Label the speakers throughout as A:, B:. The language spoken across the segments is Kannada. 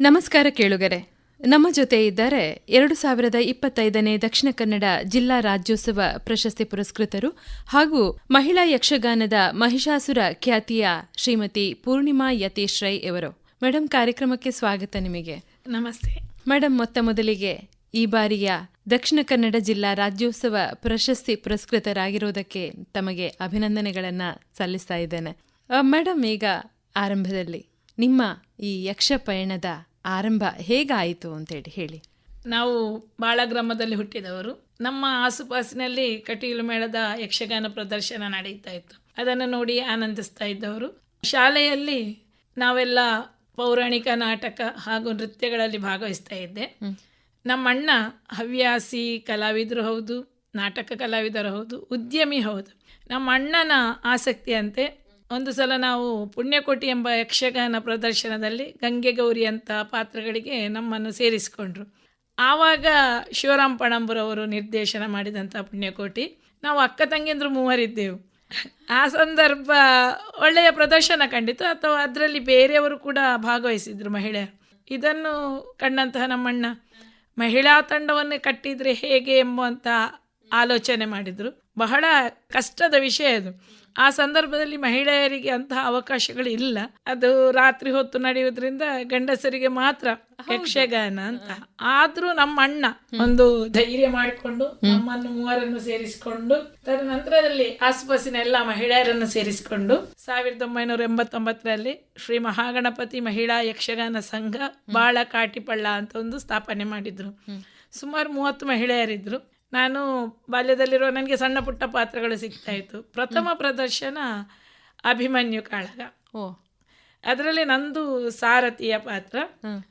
A: ನಮಸ್ಕಾರ ಕೇಳುಗರೆ, ನಮ್ಮ ಜೊತೆ ಇದ್ದಾರೆ 2025ನೇ ದಕ್ಷಿಣ ಕನ್ನಡ ಜಿಲ್ಲಾ ರಾಜ್ಯೋತ್ಸವ ಪ್ರಶಸ್ತಿ ಪುರಸ್ಕೃತರು ಹಾಗೂ ಮಹಿಳಾ ಯಕ್ಷಗಾನದ ಮಹಿಷಾಸುರ ಖ್ಯಾತಿಯ ಶ್ರೀಮತಿ ಪೂರ್ಣಿಮಾ ಯತೀಶ್ ರೈ ಅವರು. ಮೇಡಮ್, ಕಾರ್ಯಕ್ರಮಕ್ಕೆ ಸ್ವಾಗತ ನಿಮಗೆ.
B: ನಮಸ್ತೆ
A: ಮೇಡಮ್, ಮೊತ್ತ ಮೊದಲಿಗೆ ಈ ಬಾರಿಯ ದಕ್ಷಿಣ ಕನ್ನಡ ಜಿಲ್ಲಾ ರಾಜ್ಯೋತ್ಸವ ಪ್ರಶಸ್ತಿ ಪುರಸ್ಕೃತರಾಗಿರುವುದಕ್ಕೆ ತಮಗೆ ಅಭಿನಂದನೆಗಳನ್ನು ಸಲ್ಲಿಸ್ತಾ ಇದ್ದೇನೆ. ಮೇಡಮ್, ಈಗ ಆರಂಭದಲ್ಲಿ ನಿಮ್ಮ ಈ ಯಕ್ಷ ಪಯಣದ ಆರಂಭ ಹೇಗಾಯಿತು ಅಂತೇಳಿ ಹೇಳಿ.
B: ನಾವು ಬಾಳಗ್ರಾಮದಲ್ಲಿ ಹುಟ್ಟಿದವರು. ನಮ್ಮ ಆಸುಪಾಸಿನಲ್ಲಿ ಕಟೀಲು ಮೇಳದ ಯಕ್ಷಗಾನ ಪ್ರದರ್ಶನ ನಡೀತಾ ಇತ್ತು. ಅದನ್ನು ನೋಡಿ ಆನಂದಿಸ್ತಾ ಇದ್ದವರು. ಶಾಲೆಯಲ್ಲಿ ನಾವೆಲ್ಲ ಪೌರಾಣಿಕ ನಾಟಕ ಹಾಗೂ ನೃತ್ಯಗಳಲ್ಲಿ ಭಾಗವಹಿಸ್ತಾ ಇದ್ದೆ. ನಮ್ಮ ಅಣ್ಣ ಹವ್ಯಾಸಿ ಕಲಾವಿದರು ಹೌದು, ನಾಟಕ ಕಲಾವಿದರು ಹೌದು, ಉದ್ಯಮಿ ಹೌದು. ನಮ್ಮ ಅಣ್ಣನ ಆಸಕ್ತಿಯಂತೆ ಒಂದು ಸಲ ನಾವು ಪುಣ್ಯಕೋಟಿ ಎಂಬ ಯಕ್ಷಗಾನ ಪ್ರದರ್ಶನದಲ್ಲಿ ಗಂಗೆ ಗೌರಿ ಅಂತ ಪಾತ್ರಗಳಿಗೆ ನಮ್ಮನ್ನು ಸೇರಿಸಿಕೊಂಡ್ರು. ಆವಾಗ ಶಿವರಾಮ್ ಪಣಂಬುರವರು ನಿರ್ದೇಶನ ಮಾಡಿದಂಥ ಪುಣ್ಯಕೋಟಿ. ನಾವು ಅಕ್ಕ ತಂಗಿಯಂದ್ರು ಮೂವರಿದ್ದೆವು. ಆ ಸಂದರ್ಭ ಒಳ್ಳೆಯ ಪ್ರದರ್ಶನ ಕಂಡಿತು. ಅಥವಾ ಅದರಲ್ಲಿ ಬೇರೆಯವರು ಕೂಡ ಭಾಗವಹಿಸಿದ್ರು, ಮಹಿಳೆಯರು. ಇದನ್ನು ಕಂಡಂತಹ ನಮ್ಮಣ್ಣ ಮಹಿಳಾ ತಂಡವನ್ನು ಕಟ್ಟಿದರೆ ಹೇಗೆ ಎಂಬುವಂಥ ಆಲೋಚನೆ ಮಾಡಿದರು. ಬಹಳ ಕಷ್ಟದ ವಿಷಯ ಅದು. ಆ ಸಂದರ್ಭದಲ್ಲಿ ಮಹಿಳೆಯರಿಗೆ ಅಂತಹ ಅವಕಾಶಗಳು ಇಲ್ಲ. ಅದು ರಾತ್ರಿ ಹೊತ್ತು ನಡೆಯುವುದರಿಂದ ಗಂಡಸರಿಗೆ ಮಾತ್ರ ಯಕ್ಷಗಾನ ಅಂತ. ಆದ್ರೂ ನಮ್ಮ ಅಣ್ಣ ಒಂದು ಧೈರ್ಯ ಮಾಡಿಕೊಂಡು ನಮ್ಮನ್ನು ಮೂವರನ್ನು ಸೇರಿಸಿಕೊಂಡು ತದನಂತರದಲ್ಲಿ ಆಸುಪಾಸಿನ ಎಲ್ಲ ಮಹಿಳೆಯರನ್ನು ಸೇರಿಸಿಕೊಂಡು 1989ರಲ್ಲಿ ಶ್ರೀ ಮಹಾಗಣಪತಿ ಮಹಿಳಾ ಯಕ್ಷಗಾನ ಸಂಘ ಬಾಳ ಕಾಟಿಪಳ್ಳ ಅಂತ ಒಂದು ಸ್ಥಾಪನೆ ಮಾಡಿದ್ರು. ಸುಮಾರು 30 ಮಹಿಳೆಯರಿದ್ರು. ನಾನು ಬಾಲ್ಯದಲ್ಲಿರುವ ನನಗೆ ಸಣ್ಣ ಪುಟ್ಟ ಪಾತ್ರಗಳು ಸಿಗ್ತಾ ಇತ್ತು. ಪ್ರಥಮ ಪ್ರದರ್ಶನ ಅಭಿಮನ್ಯು ಕಾಳಗ. ಅದರಲ್ಲಿ ನಂದು ಸಾರಥಿಯ ಪಾತ್ರ.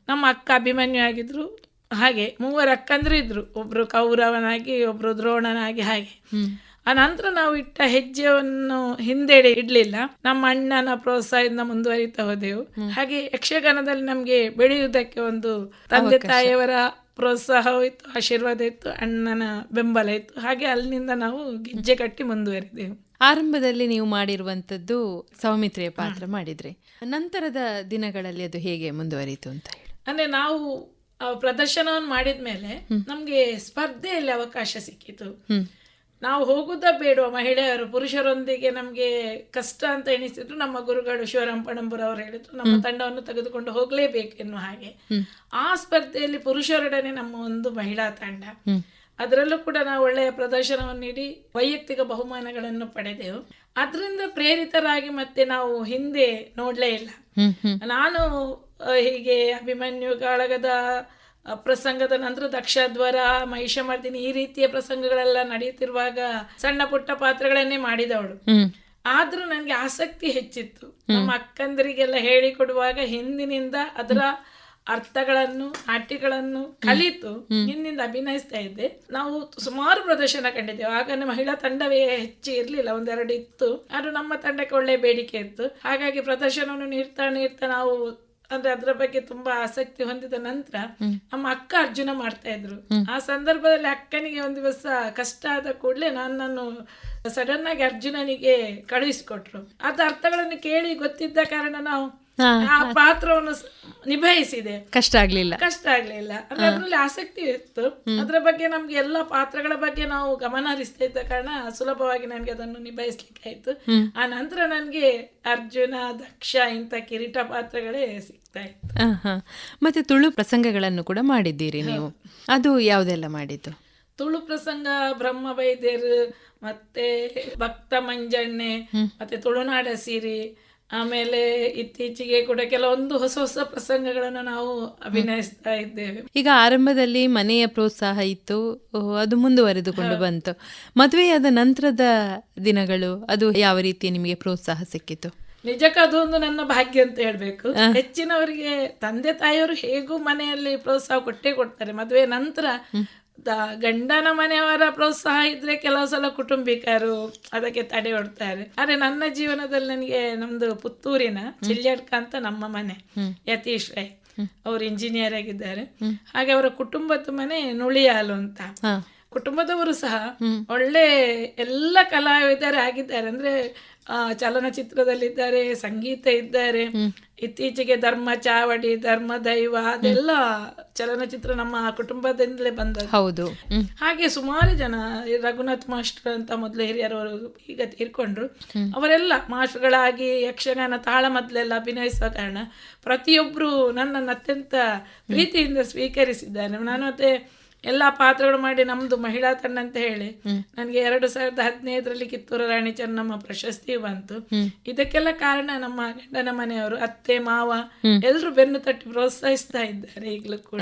B: ನಮ್ಮ ಅಕ್ಕ ಅಭಿಮನ್ಯು ಆಗಿದ್ರು. ಹಾಗೆ 3 ಅಕ್ಕಂದ್ರು ಇದ್ರು. ಒಬ್ರು ಕೌರವನಾಗಿ, ಒಬ್ರು ದ್ರೋಣನಾಗಿ. ಹಾಗೆ ಆ ನಂತರ ನಾವು ಇಟ್ಟ ಹೆಜ್ಜೆಯನ್ನು ಹಿಂದೆ ಇಡ್ಲಿಲ್ಲ. ನಮ್ಮ ಅಣ್ಣನ ಪ್ರೋತ್ಸಾಹದಿಂದ ಮುಂದುವರಿತಾ ಹೋದೆವು. ಹಾಗೆ ಯಕ್ಷಗಾನದಲ್ಲಿ ನಮ್ಗೆ ಬೆಳೆಯುವುದಕ್ಕೆ ಒಂದು ತಂದೆ ತಾಯಿಯವರ ಪ್ರೋತ್ಸಾಹವೂ ಇತ್ತು, ಆಶೀರ್ವಾದ ಇತ್ತು, ಅಣ್ಣನ ಬೆಂಬಲ ಇತ್ತು. ಹಾಗೆ ಅಲ್ಲಿಂದ ನಾವು ಗೆಜ್ಜೆ ಕಟ್ಟಿ ಮುಂದುವರಿದೆವು.
A: ಆರಂಭದಲ್ಲಿ ನೀವು ಮಾಡಿರುವಂಥದ್ದು ಸೌಮಿತ್ರಿಯ ಪಾತ್ರ ಮಾಡಿದ್ರಿ. ನಂತರದ ದಿನಗಳಲ್ಲಿ ಅದು ಹೇಗೆ ಮುಂದುವರಿಯಿತು ಅಂತ ಹೇಳಿ.
B: ಅಂದ್ರೆ ನಾವು ಪ್ರದರ್ಶನವನ್ನು ಮಾಡಿದ ಮೇಲೆ ನಮ್ಗೆ ಸ್ಪರ್ಧೆಯಲ್ಲಿ ಅವಕಾಶ ಸಿಕ್ಕಿತು. ನಾವು ಹೋಗುವುದ ಬೇಡುವ ಮಹಿಳೆಯರು ಪುರುಷರೊಂದಿಗೆ ನಮಗೆ ಕಷ್ಟ ಅಂತ ಎನಿಸಿದ್ರು. ನಮ್ಮ ಗುರುಗಳು ಶಿವರಾಮ್ ಪಣಂಬುರ ಅವರು ಹೇಳಿದ್ರು, ನಮ್ಮ ತಂಡವನ್ನು ತೆಗೆದುಕೊಂಡು ಹೋಗಲೇಬೇಕೆನ್ನುವ ಹಾಗೆ. ಆ ಸ್ಪರ್ಧೆಯಲ್ಲಿ ಪುರುಷರೊಡನೆ ನಮ್ಮ ಒಂದು ಮಹಿಳಾ ತಂಡ, ಅದರಲ್ಲೂ ಕೂಡ ನಾವು ಒಳ್ಳೆಯ ಪ್ರದರ್ಶನವನ್ನು ನೀಡಿ ವೈಯಕ್ತಿಕ ಬಹುಮಾನಗಳನ್ನು ಪಡೆದೆವು. ಅದರಿಂದ ಪ್ರೇರಿತರಾಗಿ ಮತ್ತೆ ನಾವು ಹಿಂದೆ ನೋಡ್ಲೇ ಇಲ್ಲ. ನಾನು ಹೀಗೆ ಅಭಿಮನ್ಯು ಕಾಳಗದ ಪ್ರಸಂಗದ ನಂತರ ದಕ್ಷದ್ವರ, ಮಹಿಷಮರ್ದಿನಿ ಈ ರೀತಿಯ ಪ್ರಸಂಗಗಳೆಲ್ಲ ನಡೆಯುತ್ತಿರುವಾಗ ಸಣ್ಣ ಪುಟ್ಟ ಪಾತ್ರಗಳನ್ನೇ ಮಾಡಿದವಳು. ಆದ್ರೂ ನನಗೆ ಆಸಕ್ತಿ ಹೆಚ್ಚಿತ್ತು. ನಮ್ಮ ಅಕ್ಕಂದರಿಗೆಲ್ಲ ಹೇಳಿಕೊಡುವಾಗ ಹಿಂದಿನಿಂದ ಅದರ ಅರ್ಥಗಳನ್ನು, ನಾಟ್ಯಗಳನ್ನು ಕಲಿತು ಹಿಂದಿಂದ ಅಭಿನಯಿಸ್ತಾ ಇದ್ದೆ. ನಾವು ಸುಮಾರು ಪ್ರದರ್ಶನ ಕಂಡಿದ್ದೇವೆ. ಆಗ ಮಹಿಳಾ ತಂಡವೇ ಹೆಚ್ಚು ಇರ್ಲಿಲ್ಲ, 1-2 ಇತ್ತು. ಅದು ನಮ್ಮ ತಂಡಕ್ಕೆ ಒಳ್ಳೆ ಬೇಡಿಕೆ ಇತ್ತು. ಹಾಗಾಗಿ ಪ್ರದರ್ಶನವನ್ನು ನೀಡ್ತಾ ನಾವು ಅಂದ್ರೆ ಅದರ ಬಗ್ಗೆ ತುಂಬಾ ಆಸಕ್ತಿ ಹೊಂದಿದ ನಂತರ ನಮ್ಮ ಅಕ್ಕ ಅರ್ಜುನ ಮಾಡ್ತಾ ಇದ್ರು. ಆ ಸಂದರ್ಭದಲ್ಲಿ ಅಕ್ಕನಿಗೆ ಒಂದು ದಿವಸ ಕಷ್ಟ ಆದ ಕೂಡಲೇ ನನ್ನನ್ನು ಸಡನ್ ಆಗಿ ಅರ್ಜುನನಿಗೆ ಕಳುಹಿಸಿಕೊಟ್ರು. ಅದ ಅರ್ಥಗಳನ್ನು ಕೇಳಿ ಗೊತ್ತಿದ್ದ ಕಾರಣ ನಾವು ಆ ಪಾತ್ರವನ್ನು ನಿಭಾಯಿಸಿದೆ.
A: ಕಷ್ಟ ಆಗ್ಲಿಲ್ಲ.
B: ಅಂದ್ರೆ ಅದ್ರಲ್ಲಿ ಆಸಕ್ತಿ ಇತ್ತು. ಅದ್ರ ಬಗ್ಗೆ ನಮ್ಗೆ ಎಲ್ಲ ಪಾತ್ರಗಳ ಬಗ್ಗೆ ನಾವು ಗಮನ ಹರಿಸ್ತಾ ಇದ್ದ ಕಾರಣ ಸುಲಭವಾಗಿ ನನ್ಗೆ ಅದನ್ನು ನಿಭಾಯಿಸ್ಲಿಕ್ಕೆ ಆಯ್ತು. ಆ ನಂತರ ನನ್ಗೆ ಅರ್ಜುನ, ದಕ್ಷ ಇಂಥ ಕಿರೀಟ ಪಾತ್ರಗಳೇ ಸಿಗ್ತಾ ಇತ್ತು.
A: ಮತ್ತೆ ತುಳು ಪ್ರಸಂಗಗಳನ್ನು ಕೂಡ ಮಾಡಿದ್ದೀರಿ ನೀವು. ಅದು ಯಾವುದೆಲ್ಲ ಮಾಡಿದ್ದು?
B: ತುಳು ಪ್ರಸಂಗ ಬ್ರಹ್ಮ ಬೈದ್ಯರು, ಮತ್ತೆ ಭಕ್ತ ಮಂಜಣ್ಣೆ, ಮತ್ತೆ ತುಳುನಾಡ ಸಿರಿ. ಆಮೇಲೆ ಇತ್ತೀಚೆಗೆ ಕೂಡ ಕೆಲವೊಂದು ಹೊಸ ಹೊಸ ಪ್ರಸಂಗಗಳನ್ನು ನಾವು ಅಭಿನಯಿಸ್ತಾ ಇದ್ದೇವೆ.
A: ಈಗ ಆರಂಭದಲ್ಲಿ ಮನೆಯ ಪ್ರೋತ್ಸಾಹ ಇತ್ತು, ಅದು ಮುಂದುವರೆದುಕೊಂಡು ಬಂತು. ಮದುವೆಯಾದ ನಂತರದ ದಿನಗಳು ಅದು ಯಾವ ರೀತಿ ನಿಮಗೆ ಪ್ರೋತ್ಸಾಹ ಸಿಕ್ಕಿತು?
B: ನಿಜಕ್ಕೂ ಅದೊಂದು ನನ್ನ ಭಾಗ್ಯ ಅಂತ ಹೇಳ್ಬೇಕು. ಹೆಚ್ಚಿನವರಿಗೆ ತಂದೆ ತಾಯಿಯವರು ಹೇಗೂ ಮನೆಯಲ್ಲಿ ಪ್ರೋತ್ಸಾಹ ಕೊಟ್ಟೇ ಕೊಡ್ತಾರೆ. ಮದುವೆ ನಂತರ ಗಂಡನ ಮನೆಯವರ ಪ್ರೋತ್ಸಾಹ ಇದ್ರೆ ಕೆಲವು ಸಲ ಕುಟುಂಬಿಕರು ಅದಕ್ಕೆ ತಡೆ ಹೊಡ್ತಾರೆ. ಆದ್ರೆ ನನ್ನ ಜೀವನದಲ್ಲಿ ನನಗೆ ನಮ್ದು ಪುತ್ತೂರಿನ ಚಿಲ್ಯಡ್ಕ ಅಂತ ನಮ್ಮ ಮನೆ, ಯತೀಶ್ ರೈ ಅವರು ಇಂಜಿನಿಯರ್ ಆಗಿದ್ದಾರೆ. ಹಾಗೆ ಅವರ ಕುಟುಂಬದ ಮನೆ ನುಳಿಯಾಲು ಅಂತ. ಕುಟುಂಬದವರು ಸಹ ಒಳ್ಳೆ ಎಲ್ಲ ಕಲಾವಿದರು ಆಗಿದ್ದಾರೆ. ಅಂದ್ರೆ ಚಲನಚಿತ್ರದಲ್ಲಿದ್ದಾರೆ, ಸಂಗೀತ ಇದ್ದಾರೆ. ಇತ್ತೀಚೆಗೆ ಧರ್ಮ ಚಾವಡಿ, ಧರ್ಮ ದೈವ ಅದೆಲ್ಲ ಚಲನಚಿತ್ರ ನಮ್ಮ ಕುಟುಂಬದಿಂದಲೇ ಬಂದದ್ದು.
A: ಹೌದು.
B: ಹಾಗೆ ಸುಮಾರು ಜನ, ರಘುನಾಥ್ ಮಾಸ್ಟರ್ ಅಂತ ಮೊದಲು ಹಿರಿಯರವರು ಈಗ ತೀರ್ಕೊಂಡ್ರು, ಅವರೆಲ್ಲ ಮಾಸ್ಟರ್ಗಳಾಗಿ ಯಕ್ಷಗಾನ ತಾಳಮದ್ದಲೆಲ್ಲ ಅಭಿನಯಿಸುವ ಕಾರಣ ಪ್ರತಿಯೊಬ್ಬರು ನನ್ನನ್ನು ಅತ್ಯಂತ ಪ್ರೀತಿಯಿಂದ ಸ್ವೀಕರಿಸಿದ್ದಾರೆ. ನಾನು ಮತ್ತೆ ಎಲ್ಲ ಪಾತ್ರಗಳು ಮಾಡಿ ನಮ್ದು ಮಹಿಳಾ ತಂಡ ಅಂತ ಹೇಳಿ ನನಗೆ 2015 ಕಿತ್ತೂರು ರಾಣಿ ಚೆನ್ನಮ್ಮ ಪ್ರಶಸ್ತಿ ಬಂತು. ಇದಕ್ಕೆಲ್ಲ ಕಾರಣ ನಮ್ಮ ಗಂಡನ ಮನೆಯವರು, ಅತ್ತೆ ಮಾವ ಎಲ್ಲರೂ ಬೆನ್ನು ತಟ್ಟಿ ಪ್ರೋತ್ಸಾಹಿಸ್ತಾ ಇದ್ದಾರೆ ಈಗಲೂ ಕೂಡ.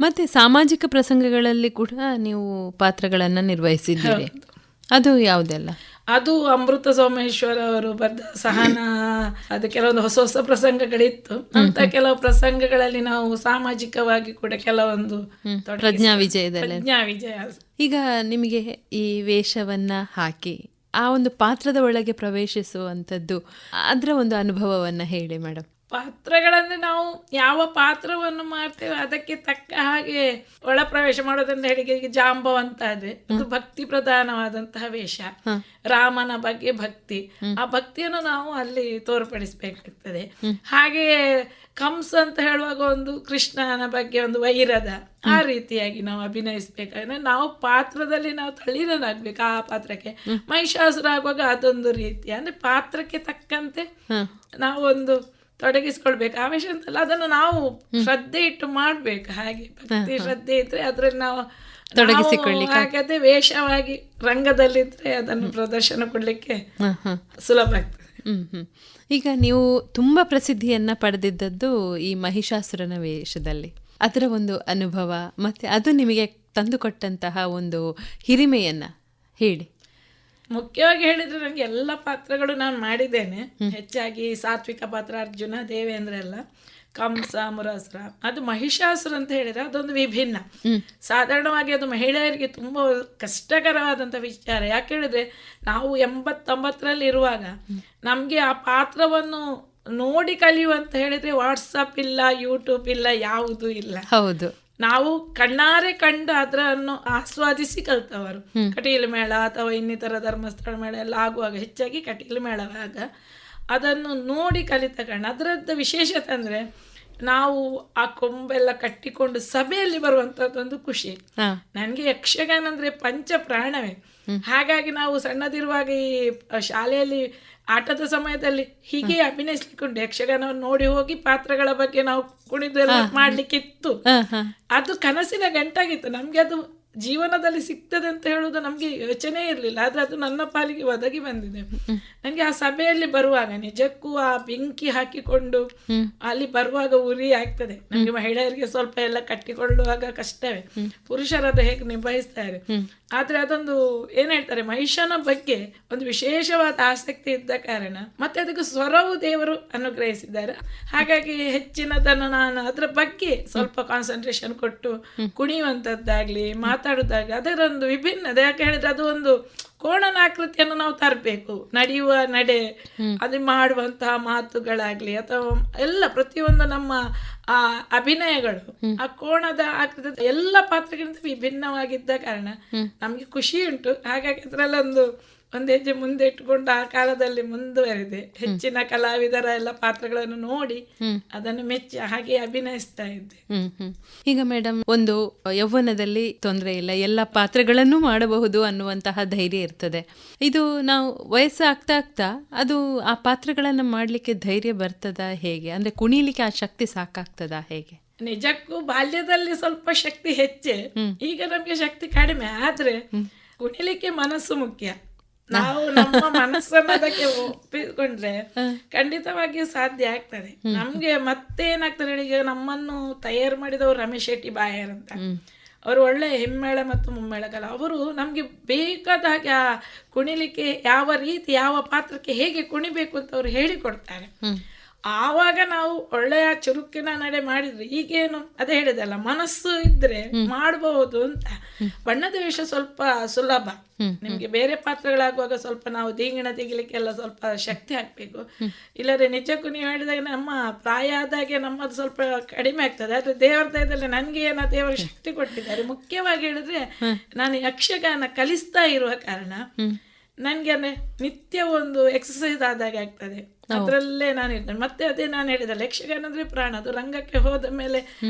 A: ಮತ್ತೆ ಸಾಮಾಜಿಕ ಪ್ರಸಂಗಗಳಲ್ಲಿ ಕೂಡ ನೀವು ಪಾತ್ರಗಳನ್ನ ನಿರ್ವಹಿಸಿದ್ದೀರಿ. ಅದು ಯಾವುದೆಲ್ಲ?
B: ಅದು ಅಮೃತ ಸೋಮೇಶ್ವರ ಅವರು ಬರೆದ ಸಹನ, ಅದು ಕೆಲವೊಂದು ಹೊಸ ಹೊಸ ಪ್ರಸಂಗಗಳಿತ್ತು. ಅಂತ ಕೆಲವು ಪ್ರಸಂಗಗಳಲ್ಲಿ ನಾವು ಸಾಮಾಜಿಕವಾಗಿ ಕೂಡ ಕೆಲವೊಂದು
A: ಪ್ರಜ್ಞಾ ವಿಜಯದಲ್ಲಿ.
B: ಪ್ರಜ್ಞಾ ವಿಜಯ.
A: ಈಗ ನಿಮಗೆ ಈ ವೇಷವನ್ನ ಹಾಕಿ ಆ ಒಂದು ಪಾತ್ರದ ಒಳಗೆ ಪ್ರವೇಶಿಸುವಂಥದ್ದು, ಅದರ ಒಂದು ಅನುಭವವನ್ನ ಹೇಳಿ ಮೇಡಮ್.
B: ಪಾತ್ರಗಳಂದ್ರೆ ನಾವು ಯಾವ ಪಾತ್ರವನ್ನು ಮಾಡ್ತೇವೆ ಅದಕ್ಕೆ ತಕ್ಕ ಹಾಗೆ ಒಳ ಪ್ರವೇಶ ಮಾಡೋದಂತ ಹೇಳಿ, ಈಗ ಜಾಂಬವಂತಾದ್ರೆ ಅದು ಭಕ್ತಿ ಪ್ರಧಾನವಾದಂತಹ ವೇಷ. ರಾಮನ ಬಗ್ಗೆ ಭಕ್ತಿ, ಆ ಭಕ್ತಿಯನ್ನು ನಾವು ಅಲ್ಲಿ ತೋರ್ಪಡಿಸ್ಬೇಕಾಗ್ತದೆ. ಹಾಗೆಯೇ ಕಂಸ ಅಂತ ಹೇಳುವಾಗ ಒಂದು ಕೃಷ್ಣನ ಬಗ್ಗೆ ಒಂದು ವೈರದ, ಆ ರೀತಿಯಾಗಿ ನಾವು ಅಭಿನಯಿಸ್ಬೇಕಾದ್ರೆ ನಾವು ಪಾತ್ರದಲ್ಲಿ ನಾವು ತಳ್ಳೀರನಾಗ್ಬೇಕು ಆ ಪಾತ್ರಕ್ಕೆ. ಮಹಿಷಾಸುರ ಆಗುವಾಗ ಅದೊಂದು ರೀತಿ, ಅಂದ್ರೆ ಪಾತ್ರಕ್ಕೆ ತಕ್ಕಂತೆ ನಾವು ಒಂದು ತೊಡಗಿಸ್ಕೊಳ್ಬೇಕು. ಆವೇಶ ಅಂತಲ್ಲ, ಅದನ್ನು ನಾವು ಶ್ರದ್ಧೆ ಇಟ್ಟು ಮಾಡ್ಬೇಕು. ಹಾಗೆ ಭಕ್ತಿ ಶ್ರದ್ಧೆ ಇದ್ರೆ ಅದ್ರಲ್ಲಿ ನಾವು ತೊಡಗಿಸಿಕೊಳ್ಳಿ. ಹಾಗಾದ್ರೆ ವೇಷವಾಗಿ ರಂಗದಲ್ಲಿದ್ರೆ ಅದನ್ನು ಪ್ರದರ್ಶನ ಕೊಡ್ಲಿಕ್ಕೆ ಸುಲಭ ಆಗ್ತದೆ.
A: ಈಗ ನೀವು ತುಂಬಾ ಪ್ರಸಿದ್ಧಿಯನ್ನ ಪಡೆದಿದ್ದದ್ದು ಈ ಮಹಿಷಾಸುರನ ವೇಷದಲ್ಲಿ. ಅದರ ಒಂದು ಅನುಭವ ಮತ್ತೆ ಅದು ನಿಮಗೆ ತಂದುಕೊಟ್ಟಂತಹ ಒಂದು ಹಿರಿಮೆಯನ್ನ ಹೇಳಿ.
B: ಮುಖ್ಯವಾಗಿ ಹೇಳಿದ್ರೆ ನನಗೆ ಎಲ್ಲ ಪಾತ್ರಗಳು ನಾನು ಮಾಡಿದ್ದೇನೆ. ಹೆಚ್ಚಾಗಿ ಸಾತ್ವಿಕ ಪಾತ್ರ, ಅರ್ಜುನ, ದೇವೇಂದ್ರ ಎಲ್ಲ, ಕಂಸ, ಮುರಾಸುರ. ಅದು ಮಹಿಷಾಸುರ ಅಂತ ಹೇಳಿದ್ರೆ ಅದೊಂದು ವಿಭಿನ್ನ. ಸಾಧಾರಣವಾಗಿ ಅದು ಮಹಿಳೆಯರಿಗೆ ತುಂಬಾ ಕಷ್ಟಕರವಾದಂಥ ವಿಚಾರ. ಯಾಕೆ ಹೇಳಿದ್ರೆ ನಾವು 89ರಲ್ಲಿ ಇರುವಾಗ ನಮ್ಗೆ ಆ ಪಾತ್ರವನ್ನು ನೋಡಿ ಕಲಿಯುವಂತ ಹೇಳಿದ್ರೆ ವಾಟ್ಸಪ್ ಇಲ್ಲ, ಯೂಟ್ಯೂಬ್ ಇಲ್ಲ, ಯಾವುದೂ ಇಲ್ಲ.
A: ಹೌದು,
B: ನಾವು ಕಣ್ಣಾರೆ ಕಂಡು ಅದನ್ನು ಆಸ್ವಾದಿಸಿ ಕಲ್ತವರು. ಕಟೀಲು ಮೇಳ ಅಥವಾ ಇನ್ನಿತರ ಧರ್ಮಸ್ಥಳ ಮೇಳ ಎಲ್ಲ ಆಗುವಾಗ, ಹೆಚ್ಚಾಗಿ ಕಟೀಲು ಮೇಳವಾಗ ಅದನ್ನು ನೋಡಿ ಕಲಿತ ಕಾರಣ. ಅದರದ್ದು ವಿಶೇಷತೆ ಅಂದರೆ ನಾವು ಆ ಕೊಂಬೆಲ್ಲ ಕಟ್ಟಿಕೊಂಡು ಸಭೆಯಲ್ಲಿ ಬರುವಂಥದ್ದೊಂದು ಖುಷಿ. ನನಗೆ ಯಕ್ಷಗಾನ ಅಂದರೆ ಪಂಚ ಪ್ರಾಣವೇ. ಹಾಗಾಗಿ ನಾವು ಸಣ್ಣದಿರುವಾಗ ಈ ಶಾಲೆಯಲ್ಲಿ ಆಟದ ಸಮಯದಲ್ಲಿ ಹೀಗೆ ಅಭಿನಯಿಸ್ಲಿಕ್ಕುಂಟು. ಯಕ್ಷಗಾನವನ್ನು ನೋಡಿ ಹೋಗಿ ಪಾತ್ರಗಳ ಬಗ್ಗೆ ನಾವು ಕುಣಿದೆಲ್ಲ ಮಾಡ್ಲಿಕ್ಕಿತ್ತು. ಅದು ಕನಸಿನ ಗಂಟಾಗಿತ್ತು. ನಮ್ಗೆ ಅದು ಜೀವನದಲ್ಲಿ ಸಿಗ್ತದೆ ಅಂತ ಹೇಳುವುದು ನಮ್ಗೆ ಯೋಚನೆ ಇರಲಿಲ್ಲ. ಆದ್ರೆ ಅದು ನನ್ನ ಪಾಲಿಗೆ ಒದಗಿ ಬಂದಿದೆ. ನನಗೆ ಆ ಸಭೆಯಲ್ಲಿ ಬರುವಾಗ ನಿಜಕ್ಕೂ ಆ ಬೆಂಕಿ ಹಾಕಿಕೊಂಡು ಅಲ್ಲಿ ಬರುವಾಗ ಉರಿ ಆಗ್ತದೆ. ನಮ್ಗೆ ಮಹಿಳೆಯರಿಗೆ ಸ್ವಲ್ಪ ಎಲ್ಲ ಕಟ್ಟಿಕೊಳ್ಳುವಾಗ ಕಷ್ಟವೇ, ಪುರುಷರದ್ದು ಹೇಗೆ ನಿಭಾಯಿಸ್ತಾರೆ. ಆದ್ರೆ ಅದೊಂದು ಏನ್ ಹೇಳ್ತಾರೆ, ಮಹಿಷನ ಬಗ್ಗೆ ಒಂದು ವಿಶೇಷವಾದ ಆಸಕ್ತಿ ಇದ್ದ ಕಾರಣ ಮತ್ತೆ ಅದಕ್ಕೆ ಸ್ವರವು ದೇವರು ಅನುಗ್ರಹಿಸಿದ್ದಾರೆ. ಹಾಗಾಗಿ ಹೆಚ್ಚಿನದನ್ನು ನಾನು ಅದರ ಬಗ್ಗೆ ಸ್ವಲ್ಪ ಕಾನ್ಸಂಟ್ರೇಷನ್ ಕೊಟ್ಟು ಕುಣಿಯುವಂಥದ್ದಾಗ್ಲಿ, ಮಾತಾಡೋದಾಗ್ಲಿ ಅದರೊಂದು ವಿಭಿನ್ನ. ಯಾಕೆ ಹೇಳಿದ್ರೆ ಅದು ಒಂದು ಕೋಣನ ಆಕೃತಿಯನ್ನು ನಾವು ತರಬೇಕು. ನಡೆಯುವ ನಡೆ, ಅದು ಮಾಡುವಂತಹ ಮಾತುಗಳಾಗ್ಲಿ ಅಥವಾ ಎಲ್ಲ ಪ್ರತಿಯೊಂದು ನಮ್ಮ ಆ ಅಭಿನಯಗಳು ಆ ಕೋಣದ ಆಕೃತಿ ಎಲ್ಲ ಪಾತ್ರಗಳಿಂದ ವಿಭಿನ್ನವಾಗಿದ್ದ ಕಾರಣ ನಮ್ಗೆ ಖುಷಿ ಉಂಟು. ಹಾಗಾಗಿ ಅದರಲ್ಲೊಂದು ಹೆಜ್ಜೆ ಮುಂದೆ ಇಟ್ಟುಕೊಂಡು ಆ ಕಾಲದಲ್ಲಿ ಮುಂದುವರೆದೆ. ಹೆಚ್ಚಿನ ಕಲಾವಿದರ ಎಲ್ಲ ಪಾತ್ರಗಳನ್ನು ನೋಡಿ ಅದನ್ನು ಮೆಚ್ಚಿ ಹಾಗೆ ಅಭಿನಯಿಸ್ತಾ ಇದ್ದೆ.
A: ಈಗ ಮೇಡಮ್, ಒಂದು ಯೌವನದಲ್ಲಿ ತೊಂದರೆ ಇಲ್ಲ, ಎಲ್ಲ ಪಾತ್ರಗಳನ್ನು ಮಾಡಬಹುದು ಅನ್ನುವಂತಹ ಧೈರ್ಯ ಇರ್ತದೆ. ಇದು ನಾವು ವಯಸ್ಸು ಆಗ್ತಾ ಆಗ್ತಾ ಅದು ಆ ಪಾತ್ರಗಳನ್ನ ಮಾಡ್ಲಿಕ್ಕೆ ಧೈರ್ಯ ಬರ್ತದ ಹೇಗೆ? ಅಂದ್ರೆ ಕುಣಿಲಿಕ್ಕೆ ಆ ಶಕ್ತಿ ಸಾಕಾಗ್ತದ ಹೇಗೆ?
B: ನಿಜಕ್ಕೂ ಬಾಲ್ಯದಲ್ಲಿ ಸ್ವಲ್ಪ ಶಕ್ತಿ ಹೆಚ್ಚೆ, ಈಗ ನಮ್ಗೆ ಶಕ್ತಿ ಕಡಿಮೆ. ಆದ್ರೆ ಕುಣಿಲಿಕ್ಕೆ ಮನಸ್ಸು ಮುಖ್ಯ. ನಾವು ನಮ್ಮ ಮನಸ್ಸನ್ನು ಅದಕ್ಕೆ ಒಪ್ಪಿಕೊಂಡ್ರೆ ಖಂಡಿತವಾಗಿಯೂ ಸಾಧ್ಯ ಆಗ್ತದೆ. ನಮ್ಗೆ ಮತ್ತೇನಾಗ್ತದೆ, ಈಗ ನಮ್ಮನ್ನು ತಯಾರು ಮಾಡಿದವರು ರಮೇಶ್ ಶೆಟ್ಟಿ ಬಾಯರ್ ಅಂತ, ಅವರು ಒಳ್ಳೆ ಹಿಮ್ಮೇಳ ಮತ್ತು ಮುಮ್ಮೇಳ ಕಲ. ಅವರು ನಮ್ಗೆ ಬೇಕಾದ ಹಾಗೆ ಆ ಕುಣಿಲಿಕ್ಕೆ ಯಾವ ರೀತಿ ಯಾವ ಪಾತ್ರಕ್ಕೆ ಹೇಗೆ ಕುಣಿಬೇಕು ಅಂತ ಅವರು ಹೇಳಿಕೊಡ್ತಾರೆ. ಆವಾಗ ನಾವು ಒಳ್ಳೆಯ ಚುರುಕಿನ ನಡೆ ಮಾಡಿದ್ರೆ, ಈಗೇನು ಅದೇ ಹೇಳಿದಲ್ಲ, ಮನಸ್ಸು ಇದ್ರೆ ಮಾಡಬಹುದು ಅಂತ. ಬಣ್ಣದ ವೇಷ ಸ್ವಲ್ಪ ಸುಲಭ. ನಿಮ್ಗೆ ಬೇರೆ ಪಾತ್ರಗಳಾಗುವಾಗ ಸ್ವಲ್ಪ ನಾವು ದೀಂಗಿಣ ತೆಗಿಲಿಕ್ಕೆಲ್ಲ ಸ್ವಲ್ಪ ಶಕ್ತಿ ಹಾಕ್ಬೇಕು. ಇಲ್ಲದ್ರೆ ನಿಜಕ್ಕೂ ನೀವು ಹೇಳಿದಾಗ ನಮ್ಮ ಪ್ರಾಯ ಆದಾಗೆ ನಮ್ಮದು ಸ್ವಲ್ಪ ಕಡಿಮೆ ಆಗ್ತದೆ. ಆದ್ರೆ ದೇವರ ದಯದಲ್ಲಿ ನನ್ಗೆ ಏನೋ ದೇವರು ಶಕ್ತಿ ಕೊಟ್ಟಿದ್ದಾರೆ. ಮುಖ್ಯವಾಗಿ ಹೇಳಿದ್ರೆ ನಾನು ಯಕ್ಷಗಾನ ಕಲಿಸ್ತಾ ಇರುವ ಕಾರಣ ನನಗೆ ನಿತ್ಯ ಒಂದು ಎಕ್ಸಸೈಸ್ ಆದಾಗೆ ಆಗ್ತದೆ. ಅದರಲ್ಲೇ ನಾನು ಇರ್ತೇನೆ. ಮತ್ತೆ ಅದೇ ನಾನು ಹೇಳಿದಲ್ಲ, ಯಕ್ಷಗಾನ ಅಂದ್ರೆ ಪ್ರಾಣ. ಅದು ರಂಗಕ್ಕೆ ಹೋದ ಮೇಲೆ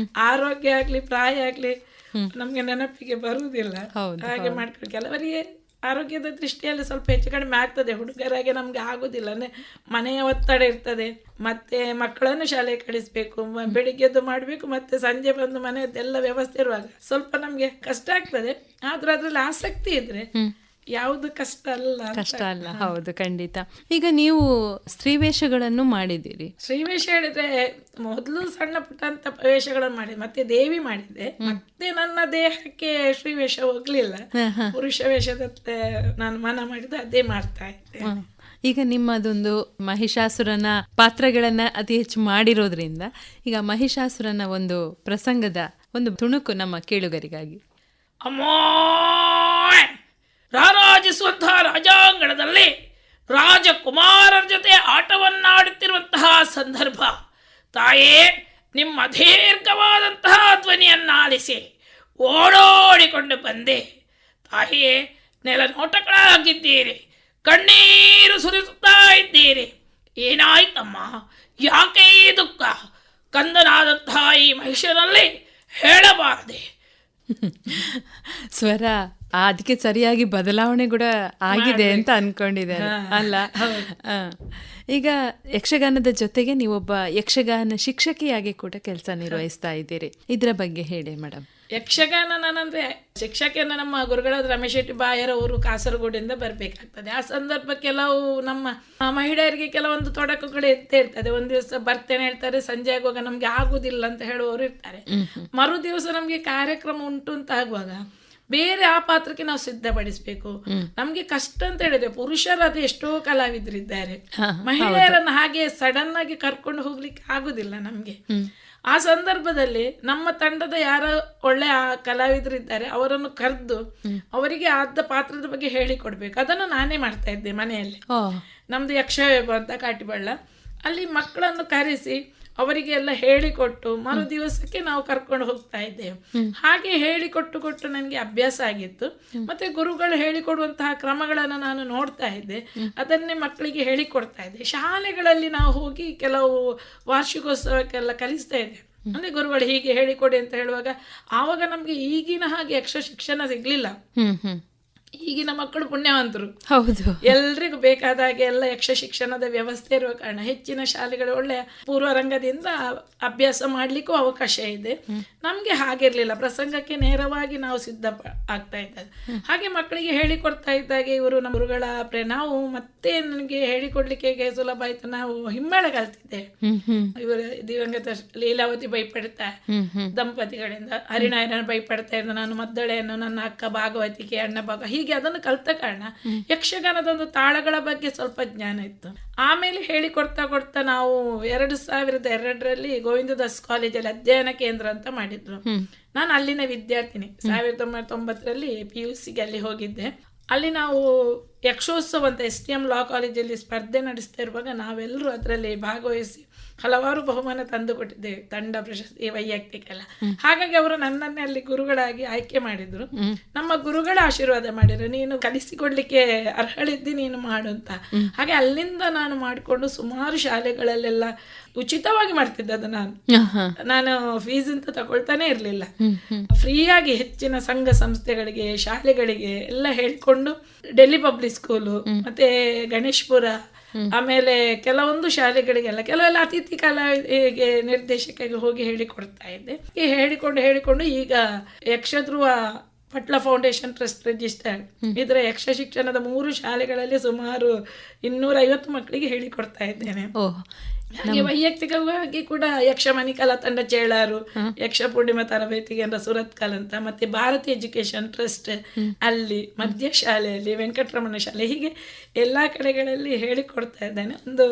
B: ಆರೋಗ್ಯ ಆಗ್ಲಿ ಪ್ರಾಯ ಆಗ್ಲಿ ನಮ್ಗೆ ನೆನಪಿಗೆ ಬರುವುದಿಲ್ಲ. ಹಾಗೆ ಮಾಡ್ಕೊಂಡು ಕೆಲವರಿಗೆ ಆರೋಗ್ಯದ ದೃಷ್ಟಿಯಲ್ಲಿ ಸ್ವಲ್ಪ ಹೆಚ್ಚು ಕಡಿಮೆ ಆಗ್ತದೆ. ಹುಡುಗರಾಗೆ ನಮ್ಗೆ ಆಗುದಿಲ್ಲ. ಅಂದ್ರೆ ಮನೆಯ ಒತ್ತಡ ಇರ್ತದೆ, ಮತ್ತೆ ಮಕ್ಕಳನ್ನು ಶಾಲೆಗೆ ಕಳಿಸ್ಬೇಕು, ಬೆಳಿಗ್ಗೆದ್ದು ಮಾಡ್ಬೇಕು, ಮತ್ತೆ ಸಂಜೆ ಬಂದು ಮನೆಯದ್ದೆಲ್ಲ ವ್ಯವಸ್ಥೆ ಇರುವಾಗ ಸ್ವಲ್ಪ ನಮ್ಗೆ ಕಷ್ಟ ಆಗ್ತದೆ. ಆದ್ರೆ ಅದ್ರಲ್ಲಿ ಆಸಕ್ತಿ ಇದ್ರೆ ಯಾವುದು ಕಷ್ಟ ಅಲ್ಲ.
A: ಹೌದು, ಖಂಡಿತ. ಈಗ ನೀವು ಸ್ತ್ರೀವೇಷಗಳನ್ನು ಮಾಡಿದ್ದೀರಿ.
B: ಸ್ತ್ರೀವೇಷ ಹೇಳಿದ್ರೆ ಮೊದಲು ಸಣ್ಣ ಪುಟ್ಟ ಅಂತ ವೇಷಗಳನ್ನು ಮಾಡಿದೆ, ಮತ್ತೆ ದೇವಿ ಮಾಡಿದ್ದೆ. ಮತ್ತೆ ನನ್ನ ದೇಹಕ್ಕೆ ಶ್ರೀವೇಷ ಹೋಗ್ಲಿಲ್ಲ, ಪುರುಷ ವೇಷದತ್ತೆ ನಾನು ಮನ ಮಾಡಿದ ಅದೇ ಮಾಡ್ತಾ ಇದ್ದೆ.
A: ಈಗ ನಿಮ್ಮದೊಂದು ಮಹಿಷಾಸುರನ ಪಾತ್ರಗಳನ್ನ ಅತಿ ಹೆಚ್ಚು ಮಾಡಿರೋದ್ರಿಂದ ಈಗ ಮಹಿಷಾಸುರನ ಒಂದು ಪ್ರಸಂಗದ ಒಂದು ತುಣುಕು ನಮ್ಮ ಕೇಳುಗರಿಗಾಗಿ.
B: ಅಮ್ಮೋ, ರಾರಾಜಿಸುವಂತಹ ರಾಜಾಂಗಣದಲ್ಲಿ ರಾಜಕುಮಾರರ ಜೊತೆ ಆಟವನ್ನಾಡುತ್ತಿರುವಂತಹ ಸಂದರ್ಭ. ತಾಯೇ, ನಿಮ್ಮ ದೀರ್ಘವಾದಂತಹ ಧ್ವನಿಯನ್ನಾಲಿಸಿ ಓಡೋಡಿಕೊಂಡು ಬಂದೆ. ತಾಯಿಯೇ, ನೆಲನೋಟಗಳಾಗಿದ್ದೀರಿ, ಕಣ್ಣೀರು ಸುರಿಸುತ್ತಾ ಇದ್ದೀರಿ. ಏನಾಯ್ತಮ್ಮ, ಯಾಕೆ ಈ ದುಃಖ? ಕಂದನಾದಂತಹ ಈ ಮಹಿಷನಲ್ಲಿ ಹೇಳಬಾರದೆ.
A: ಸ್ವರ ಅದಕ್ಕೆ ಸರಿಯಾಗಿ ಬದಲಾವಣೆ ಕೂಡ ಆಗಿದೆ ಅಂತ ಅನ್ಕೊಂಡಿದ್ದಾರೆ ಅಲ್ಲ? ಈಗ ಯಕ್ಷಗಾನದ ಜೊತೆಗೆ ನೀವೊಬ್ಬ ಯಕ್ಷಗಾನ ಶಿಕ್ಷಕಿಯಾಗಿ ಕೂಡ ಕೆಲಸ ನಿರ್ವಹಿಸ್ತಾ ಇದ್ದೀರಿ. ಇದರ ಬಗ್ಗೆ ಹೇಳಿ ಮೇಡಮ್.
B: ಯಕ್ಷಗಾನ ನಾನಂದ್ರೆ ಶಿಕ್ಷಕಿಯನ್ನು ನಮ್ಮ ಗುರುಗಳಾದ ರಮೇಶ್ ಶೆಟ್ಟಿ ಬಾಯರವರು ಕಾಸರಗೋಡಿಂದ ಬರಬೇಕಾಗ್ತದೆ. ಆ ಸಂದರ್ಭ ಕೆಲವು ನಮ್ಮ ಮಹಿಳೆಯರಿಗೆ ಕೆಲವೊಂದು ತೊಡಕುಗಳು ಇರ್ತೇ ಇರ್ತದೆ. ಒಂದು ದಿವಸ ಬರ್ತೇನೆ ಹೇಳ್ತಾರೆ, ಸಂಜೆ ಆಗುವಾಗ ನಮ್ಗೆ ಆಗುದಿಲ್ಲ ಅಂತ ಹೇಳುವವರು ಇರ್ತಾರೆ. ಮರು ದಿವಸ ನಮ್ಗೆ ಕಾರ್ಯಕ್ರಮ ಉಂಟು ಅಂತ ಆಗುವಾಗ ಬೇರೆ ಆ ಪಾತ್ರಕ್ಕೆ ನಾವು ಸಿದ್ಧಪಡಿಸ್ಬೇಕು. ನಮ್ಗೆ ಕಷ್ಟ ಅಂತ ಹೇಳಿದ್ರೆ ಪುರುಷರಾದ ಎಷ್ಟೋ ಕಲಾವಿದರಿದ್ದಾರೆ, ಮಹಿಳೆಯರನ್ನು ಹಾಗೆ ಸಡನ್ ಆಗಿ ಕರ್ಕೊಂಡು ಹೋಗ್ಲಿಕ್ಕೆ ಆಗುದಿಲ್ಲ ನಮ್ಗೆ. ಆ ಸಂದರ್ಭದಲ್ಲಿ ನಮ್ಮ ತಂಡದ ಯಾರ ಒಳ್ಳೆ ಕಲಾವಿದರಿದ್ದಾರೆ ಅವರನ್ನು ಕರೆದು ಅವರಿಗೆ ಆದ ಪಾತ್ರದ ಬಗ್ಗೆ ಹೇಳಿಕೊಡ್ಬೇಕು. ಅದನ್ನು ನಾನೇ ಮಾಡ್ತಾ ಇದ್ದೆ ಮನೆಯಲ್ಲಿ. ನಮ್ದು ಯಕ್ಷವೇಬ ಅಂತ ಕಾಟಿಬಳ್ಳ, ಅಲ್ಲಿ ಮಕ್ಕಳನ್ನು ಕರೆಸಿ ಅವರಿಗೆ ಎಲ್ಲ ಹೇಳಿಕೊಟ್ಟು ಮರು ದಿವಸಕ್ಕೆ ನಾವು ಕರ್ಕೊಂಡು ಹೋಗ್ತಾ ಇದ್ದೇವೆ. ಹಾಗೆ ಹೇಳಿಕೊಟ್ಟು ನನಗೆ ಅಭ್ಯಾಸ ಆಗಿತ್ತು. ಮತ್ತೆ ಗುರುಗಳು ಹೇಳಿಕೊಡುವಂತಹ ಕ್ರಮಗಳನ್ನು ನಾನು ನೋಡ್ತಾ ಇದ್ದೆ, ಅದನ್ನೇ ಮಕ್ಕಳಿಗೆ ಹೇಳಿಕೊಡ್ತಾ ಇದ್ದೆ. ಶಾಲೆಗಳಲ್ಲಿ ನಾವು ಹೋಗಿ ಕೆಲವು ವಾರ್ಷಿಕೋತ್ಸವಕ್ಕೆಲ್ಲ ಕಲಿಸ್ತಾ ಇದ್ದೆ. ಅಂದ್ರೆ ಗುರುಗಳು ಹೀಗೆ ಹೇಳಿಕೊಡಿ ಅಂತ ಹೇಳುವಾಗ ಆವಾಗ ನಮ್ಗೆ ಈಗಿನ ಹಾಗೆ ಯಕ್ಷ ಶಿಕ್ಷಣ ಸಿಗ್ಲಿಲ್ಲ. ಈಗಿನ ಮಕ್ಕಳು ಪುಣ್ಯವಂತರು, ಹೌದು, ಎಲ್ರಿಗೂ ಬೇಕಾದ ಹಾಗೆ ಎಲ್ಲ ಯಕ್ಷ ಶಿಕ್ಷಣದ ವ್ಯವಸ್ಥೆ ಇರುವ ಕಾರಣ ಹೆಚ್ಚಿನ ಶಾಲೆಗಳು ಒಳ್ಳೆಯ ಪೂರ್ವರಂಗದಿಂದ ಅಭ್ಯಾಸ ಮಾಡ್ಲಿಕ್ಕೂ ಅವಕಾಶ ಇದೆ. ನಮ್ಗೆ ಹಾಗಿರ್ಲಿಲ್ಲ, ಪ್ರಸಂಗಕ್ಕೆ ನೇರವಾಗಿ ನಾವು ಸಿದ್ಧ ಆಗ್ತಾ ಇದ್ದಾಗ ಹಾಗೆ ಮಕ್ಕಳಿಗೆ ಹೇಳಿಕೊಡ್ತಾ ಇದ್ದಾಗೆ ಇವರು ನಮ್ಮ ಗುರುಗಳ ನಾವು ಮತ್ತೆ ನನಗೆ ಹೇಳಿಕೊಡ್ಲಿಕ್ಕೆ ಸುಲಭ ಆಯ್ತು. ನಾವು ಹಿಮ್ಮೇಳ ಕಲ್ತಿದ್ದೆ. ಇವರು ದಿವಂಗತ ಲೀಲಾವತಿ ಬೈಪಡ್ತಾ ದಂಪತಿಗಳಿಂದ, ಹರಿನಾರಾಯಣ ಬೈಪಡ್ತಾ ಇದ್ದ, ನಾನು ಮದ್ದಳೆಯನ್ನು, ನನ್ನ ಅಕ್ಕ ಭಾಗವತಿಕೆ, ಅಣ್ಣ ಭಾಗ, ಹೀಗೆ ಅದನ್ನು ಕಲ್ತ ಕಾರಣ ಯಕ್ಷಗಾನದ ಒಂದು ತಾಳಗಳ ಬಗ್ಗೆ ಸ್ವಲ್ಪ ಜ್ಞಾನ ಇತ್ತು. ಆಮೇಲೆ ಹೇಳಿಕೊಡ್ತಾ ಕೊಡ್ತಾ ನಾವು 2002ರಲ್ಲಿ ಗೋವಿಂದದಾಸ್ ಕಾಲೇಜಲ್ಲಿ ಅಧ್ಯಯನ ಕೇಂದ್ರ ಅಂತ ಮಾಡಿದ್ರು. ನಾನು ಅಲ್ಲಿನ ವಿದ್ಯಾರ್ಥಿನಿ. 1990ರಲ್ಲಿ PUCಗೆ ಅಲ್ಲಿ ಹೋಗಿದ್ದೆ. ಅಲ್ಲಿ ನಾವು ಯಕ್ಷೋತ್ಸವ ಅಂತ STM ಲಾ ಕಾಲೇಜಲ್ಲಿ ಸ್ಪರ್ಧೆ ನಡೆಸ್ತಾ ಇರುವಾಗ ನಾವೆಲ್ಲರೂ ಅದರಲ್ಲಿ ಭಾಗವಹಿಸಿ ಹಲವಾರು ಬಹುಮಾನ ತಂದು ಕೊಟ್ಟಿದ್ದೇವೆ, ತಂಡ ಪ್ರಶಸ್ತಿ, ವೈಯಕ್ತಿಕ ಎಲ್ಲ. ಹಾಗಾಗಿ ಅವರು ನನ್ನನ್ನೇ ಅಲ್ಲಿ ಗುರುಗಳಾಗಿ ಆಯ್ಕೆ ಮಾಡಿದ್ರು. ನಮ್ಮ ಗುರುಗಳ ಆಶೀರ್ವಾದ ಮಾಡಿದ್ರು, ನೀನು ಕಲಿಸಿಕೊಡ್ಲಿಕ್ಕೆ ಅರ್ಹಳಿದ್ದಿ, ನೀನು ಮಾಡು ಅಂತ. ಹಾಗೆ ಅಲ್ಲಿಂದ ನಾನು ಮಾಡಿಕೊಂಡು ಸುಮಾರು ಶಾಲೆಗಳಲ್ಲೆಲ್ಲ ಉಚಿತವಾಗಿ ಮಾಡ್ತಿದ್ದೆ. ಅದು ನಾನು ಫೀಸ್ ಅಂತ ತಗೊಳ್ತಾನೆ ಇರ್ಲಿಲ್ಲ, ಫ್ರೀಯಾಗಿ ಹೆಚ್ಚಿನ ಸಂಘ ಸಂಸ್ಥೆಗಳಿಗೆ, ಶಾಲೆಗಳಿಗೆ ಎಲ್ಲ ಹೇಳಿಕೊಂಡು ಡೆಲ್ಲಿ ಪಬ್ಲಿಕ್ ಸ್ಕೂಲು ಮತ್ತೆ ಗಣೇಶ್ಪುರ, ಆಮೇಲೆ ಕೆಲವೊಂದು ಶಾಲೆಗಳಿಗೆಲ್ಲ ಕೆಲವೆಲ್ಲ ಅತಿಥಿ ಕಲಾವಿದರಿಗೆ ನಿರ್ದೇಶಕರಿಗೆ ಹೋಗಿ ಹೇಳಿಕೊಡ್ತಾ ಇದ್ದೆ. ಹೇಳಿಕೊಂಡು ಈಗ ಯಕ್ಷಧ್ರುವ ಪಟ್ಲ ಫೌಂಡೇಶನ್ ಟ್ರಸ್ಟ್ ರಿಜಿಸ್ಟರ್ ಇದರ ಯಕ್ಷ ಶಿಕ್ಷಣದ 3 ಶಾಲೆಗಳಲ್ಲಿ ಸುಮಾರು 250 ಮಕ್ಕಳಿಗೆ ಹೇಳಿಕೊಡ್ತಾ ಇದ್ದೇನೆ. ಹಾಗೆ ವೈಯಕ್ತಿಕವಾಗಿ ಕೂಡ ಯಕ್ಷಮಣಿ ಕಲಾ ತಂಡ ಚೇಳಾರು, ಯಕ್ಷ ಪೂರ್ಣಿಮಾ ತರಬೇತಿ ಕೇಂದ್ರ ಸುರತ್ಕಲ್ ಅಂತ, ಮತ್ತೆ ಭಾರತಿ ಎಜುಕೇಶನ್ ಟ್ರಸ್ಟ್ ಅಲ್ಲಿ, ಮಧ್ಯ ಶಾಲೆಯಲ್ಲಿ, ವೆಂಕಟರಮಣ ಶಾಲೆ, ಹೀಗೆ ಎಲ್ಲಾ ಕಡೆಗಳಲ್ಲಿ ಹೇಳಿಕೊಡ್ತಾ ಇದ್ದೇನೆ. ಒಂದು